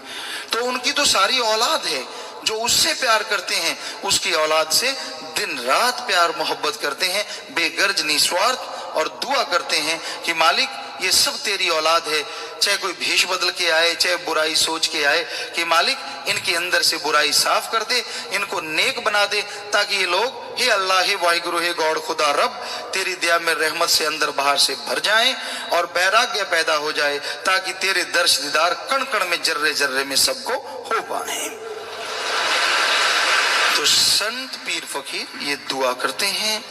B: तो उनकी तो सारी औलाद है, जो उससे प्यार करते हैं, उसकी औलाद से दिन रात प्यार मोहब्बत करते हैं, बेगर्ज निस्वार्थ, और दुआ करते हैं कि मालिक ये सब तेरी औलाद है, चाहे कोई भेष बदल के आए, चाहे बुराई सोच के आए, कि मालिक इनके अंदर से बुराई साफ कर दे, इनको नेक बना दे, ताकि ये लोग हे अल्लाह, हे वाहिगुरु, हे गॉड, खुदा, रब, तेरी दया में रहमत से अंदर बाहर से भर जाएं और वैराग्य पैदा हो जाए, ताकि तेरे दर्श दीदार कण कण में, जर्रे जर्रे में सबको हो पाए। तो संत पीर फकीर ये दुआ करते हैं,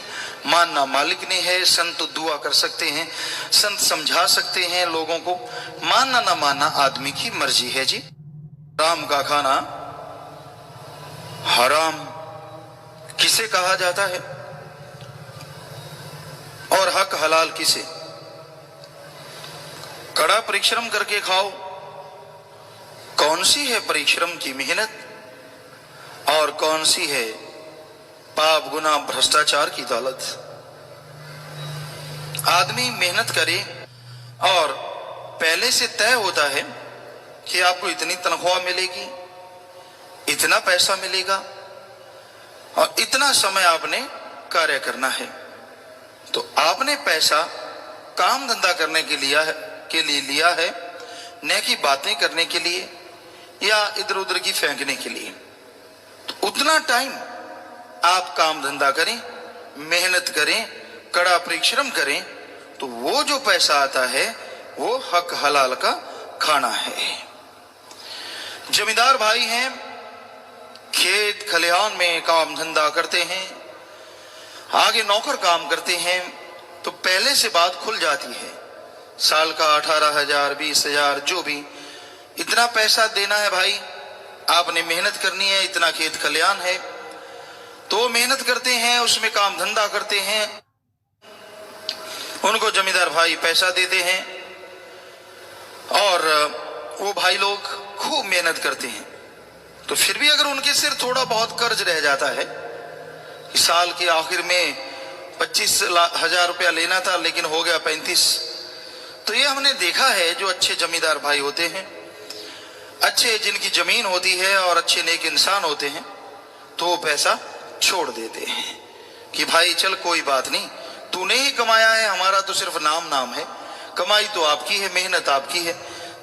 B: मानना मालिक ने है। संत दुआ कर सकते हैं, संत समझा सकते हैं लोगों को, मानना ना मानना आदमी की मर्जी है जी। हराम का खाना हराम किसे कहा जाता है और हक हलाल किसे? कड़ा परिश्रम करके खाओ, कौन सी है परिश्रम की मेहनत और कौन सी है पाप गुनाह भ्रष्टाचार की दौलत? आदमी मेहनत करे और पहले से तय होता है कि आपको इतनी तनख्वाह मिलेगी, इतना पैसा मिलेगा और इतना समय आपने कार्य करना है। तो आपने पैसा काम धंधा करने के लिए लिया है, न कि बातें करने के लिए या इधर उधर की फेंकने के लिए। तो उतना टाइम आप काम धंधा करें, मेहनत करें, कड़ा परिश्रम करें, तो वो जो पैसा आता है वो हक हलाल का खाना है। जमींदार भाई हैं, खेत खलिहान में काम धंधा करते हैं, आगे नौकर काम करते हैं, तो पहले से बात खुल जाती है। साल का 18,000 20,000 जो भी, इतना पैसा देना है भाई, आपने मेहनत करनी है, इतना खेत खलिहान है। तो मेहनत करते हैं, उसमें काम धंधा करते हैं, उनको जमींदार भाई पैसा देते हैं और वो भाई लोग खूब मेहनत करते हैं। तो फिर भी अगर उनके सिर थोड़ा बहुत कर्ज रह जाता है कि साल के आखिर में 25,000 रुपया लेना था लेकिन हो गया 35, तो ये हमने देखा है जो अच्छे जमींदार भाई होते हैं, अच्छे जिनकी जमीन होती है और अच्छे नेक इंसान होते हैं, तो वो पैसा छोड़ देते हैं कि भाई चल कोई बात नहीं, तूने ही कमाया है, हमारा तो सिर्फ नाम है, कमाई तो आपकी है, मेहनत आपकी है,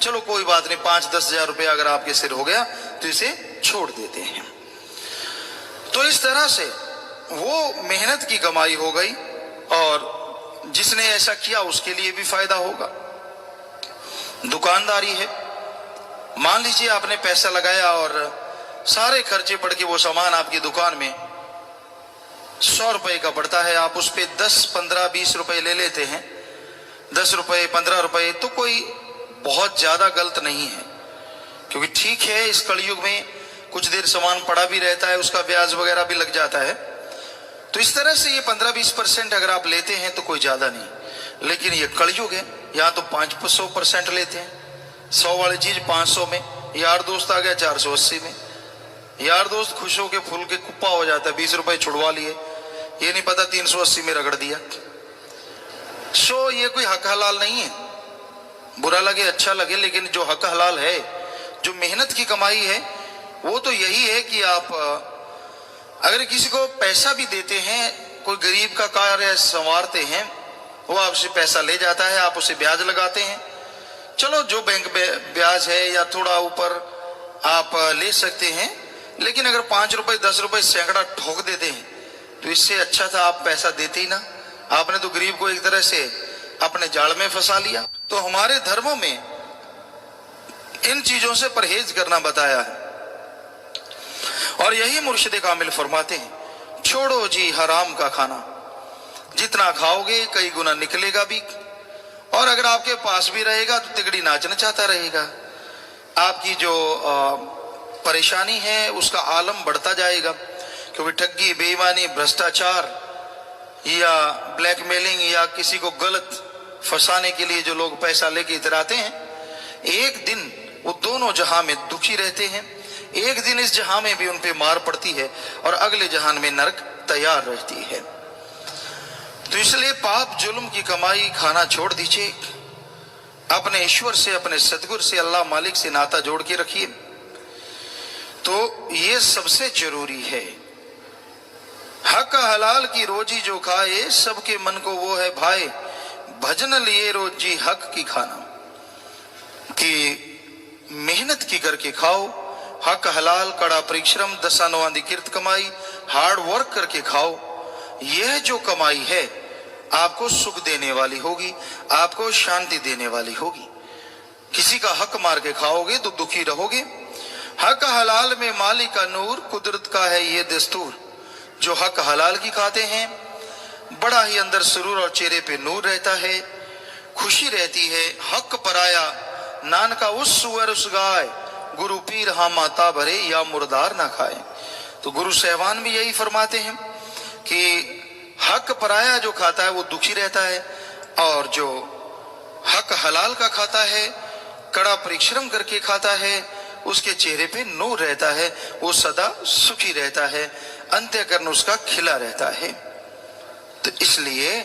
B: चलो कोई बात नहीं, 5-10 हजार रुपया अगर आपके सिर हो गया तो इसे छोड़ देते हैं। तो इस तरह से वो मेहनत की कमाई हो गई और जिसने ऐसा किया उसके लिए भी फायदा होगा। दुकानदारी है, मान लीजिए आपने पैसा लगाया और सारे खर्चे पड़ के वो सामान आपकी दुकान में 100 रुपए का पड़ता है, आप उस पे 10, 15, 20 रुपए ले लेते हैं, 10 रुपए 15 रुपए, तो कोई बहुत ज्यादा गलत नहीं है, क्योंकि ठीक है इस कलयुग में कुछ देर सामान पड़ा भी रहता है, उसका ब्याज वगैरह भी लग जाता है। तो इस तरह से ये 15-20% अगर आप लेते हैं तो कोई ज्यादा नहीं। लेकिन ये कलयुग है, यहाँ तो 500% लेते हैं, 100 वाली चीज 500 में, यार दोस्त आ गया 480 में, यार दोस्त खुश होके फूल के कुप्पा हो जाता है, 20 रुपए छुड़वा लिए, ये नहीं पता 380 में रगड़ दिया। सो ये कोई हक हलाल नहीं है, बुरा लगे अच्छा लगे, लेकिन जो हक हलाल है, जो मेहनत की कमाई है, वो तो यही है कि आप अगर किसी को पैसा भी देते हैं, कोई गरीब का कार्य संवारते हैं, वो आपसे पैसा ले जाता है, आप उसे ब्याज लगाते हैं, चलो जो बैंक ब्याज है या थोड़ा ऊपर आप ले सकते हैं, लेकिन अगर 5 रुपए 10 रुपए सैकड़ा ठोक देते हैं तो इससे अच्छा था आप पैसा देते ही ना। आपने तो गरीब को एक तरह से अपने जाल में फंसा लिया। तो हमारे धर्मों में इन चीजों से परहेज करना बताया है और यही मुर्शिद कामिल फरमाते हैं, छोड़ो जी हराम का खाना, जितना खाओगे कई गुना निकलेगा भी, और अगर आपके पास भी रहेगा तो तिगड़ी नाचना चाहता रहेगा। आपकी जो परेशानी है उसका आलम बढ़ता जाएगा, क्योंकि ठगी बेईमानी भ्रष्टाचार या ब्लैकमेलिंग या किसी को गलत फंसाने के लिए जो लोग पैसा लेके इधर आते हैं, एक दिन वो दोनों जहां में दुखी रहते हैं, एक दिन इस जहां में भी उन पे मार पड़ती है और अगले जहान में नरक तैयार रहती है। तो इसलिए पाप जुल्म की कमाई खाना छोड़ दीजिए, अपने ईश्वर से, अपने सतगुरु से, अल्लाह मालिक से नाता जोड़ के रखिए। तो ये सबसे जरूरी है। हक हलाल की रोजी जो खाए, सबके मन को वो है भाई, भजन लिए रोजी हक की खाना, कि मेहनत की करके खाओ, हक हलाल कड़ा परिश्रम 10 दी किरत कमाई, हार्ड वर्क करके खाओ। यह जो कमाई है आपको सुख देने वाली होगी, आपको शांति देने वाली होगी। किसी का हक मार के खाओगे तो दुखी रहोगे। हक हलाल में मालिक का नूर, कुदरत का है ये दस्तूर। जो हक हलाल की खाते हैं बड़ा ही अंदर सुरूर और चेहरे पे नूर रहता है, खुशी रहती है। हक पराया नानका उस सुअर उस गाय, गुरु पीर हाँ माता भरे या मुर्दार ना खाए। तो गुरु साहबान भी यही फरमाते हैं कि हक पराया जो खाता है वो दुखी रहता है, और जो हक हलाल का खाता है, कड़ा परिश्रम करके खाता है, उसके चेहरे पे नूर रहता है, वो सदा सुखी रहता है, अंतःकरण उसका खिला रहता है। तो इसलिए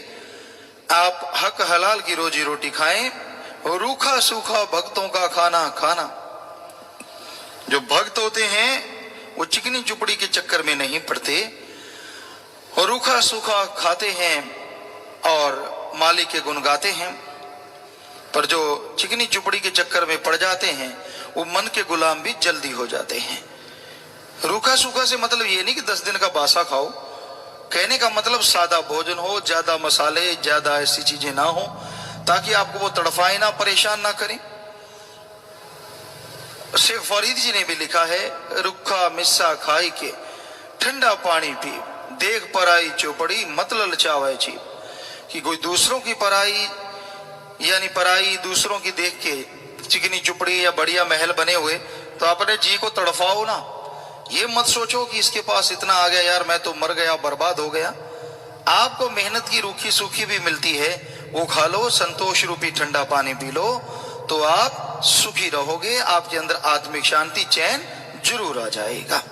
B: आप हक हलाल की रोजी रोटी खाएं, और रूखा सूखा भक्तों का खाना खाना। जो भक्त होते हैं वो चिकनी चुपड़ी के चक्कर में नहीं पड़ते, और रूखा सूखा खाते हैं और मालिक के गुण गाते हैं। पर जो चिकनी चुपड़ी के चक्कर में पड़ जाते हैं वो मन के गुलाम भी जल्दी हो जाते हैं। रूखा सूखा से मतलब ये नहीं कि 10 दिन का बासा खाओ, कहने का मतलब सादा भोजन हो, ज्यादा मसाले, ज्यादा ऐसी चीजें ना हो ताकि आपको वो तड़फाए ना, परेशान ना करें। शेख फरीद जी ने भी लिखा है, रुखा मिस्सा खाई के ठंडा पानी पी, देख पराई चौपड़ी मत ललचावे जी। कि कोई दूसरों की पराई यानी पराई दूसरों की देख के चिकनी चुपड़ी या बढ़िया महल बने हुए तो अपने जी को तड़फाओ ना। ये मत सोचो कि इसके पास इतना आ गया यार मैं तो मर गया, बर्बाद हो गया। आपको मेहनत की रूखी सूखी भी मिलती है, वो खा लो, संतोष रूपी ठंडा पानी पी लो, तो आप सुखी रहोगे, आपके अंदर आत्मिक शांति चैन जरूर आ जाएगा।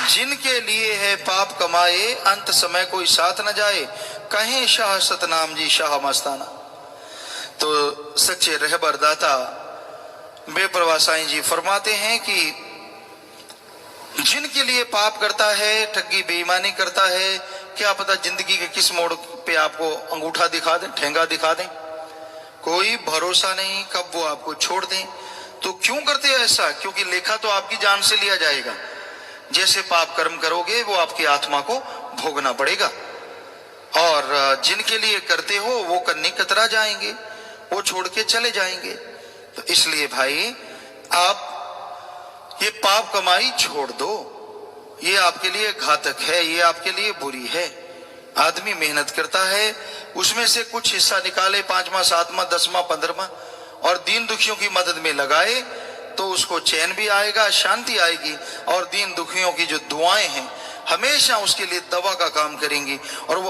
B: जिनके लिए है पाप कमाए, अंत समय कोई साथ न जाए, कहें शाह सतनाम जी शाह मस्ताना। तो सच्चे रहबर दाता बेपरवाह साईं जी फरमाते हैं कि जिनके लिए पाप करता है, ठगी बेईमानी करता है, क्या पता जिंदगी के किस मोड़ पे आपको अंगूठा दिखा दें, ठेंगा दिखा दें, कोई भरोसा नहीं कब वो आपको छोड़ दें। तो क्यों करते हैं ऐसा? क्योंकि लेखा तो आपकी जान से लिया जाएगा। जैसे पाप कर्म करोगे वो आपकी आत्मा को भोगना पड़ेगा, और जिनके लिए करते हो वो कन्नी कतरा जाएंगे, वो छोड़ के चले जाएंगे। तो इसलिए भाई आप ये पाप कमाई छोड़ दो, ये आपके लिए घातक है, ये आपके लिए बुरी है। आदमी मेहनत करता है, उसमें से कुछ हिस्सा निकाले, 5वां 7वां 10वां 15वां, और दीन दुखियों की मदद में लगाए, तो उसको चैन भी आएगा, शांति आएगी, और दीन दुखियों की जो दुआएं हैं हमेशा उसके लिए दवा का काम करेंगी, और वो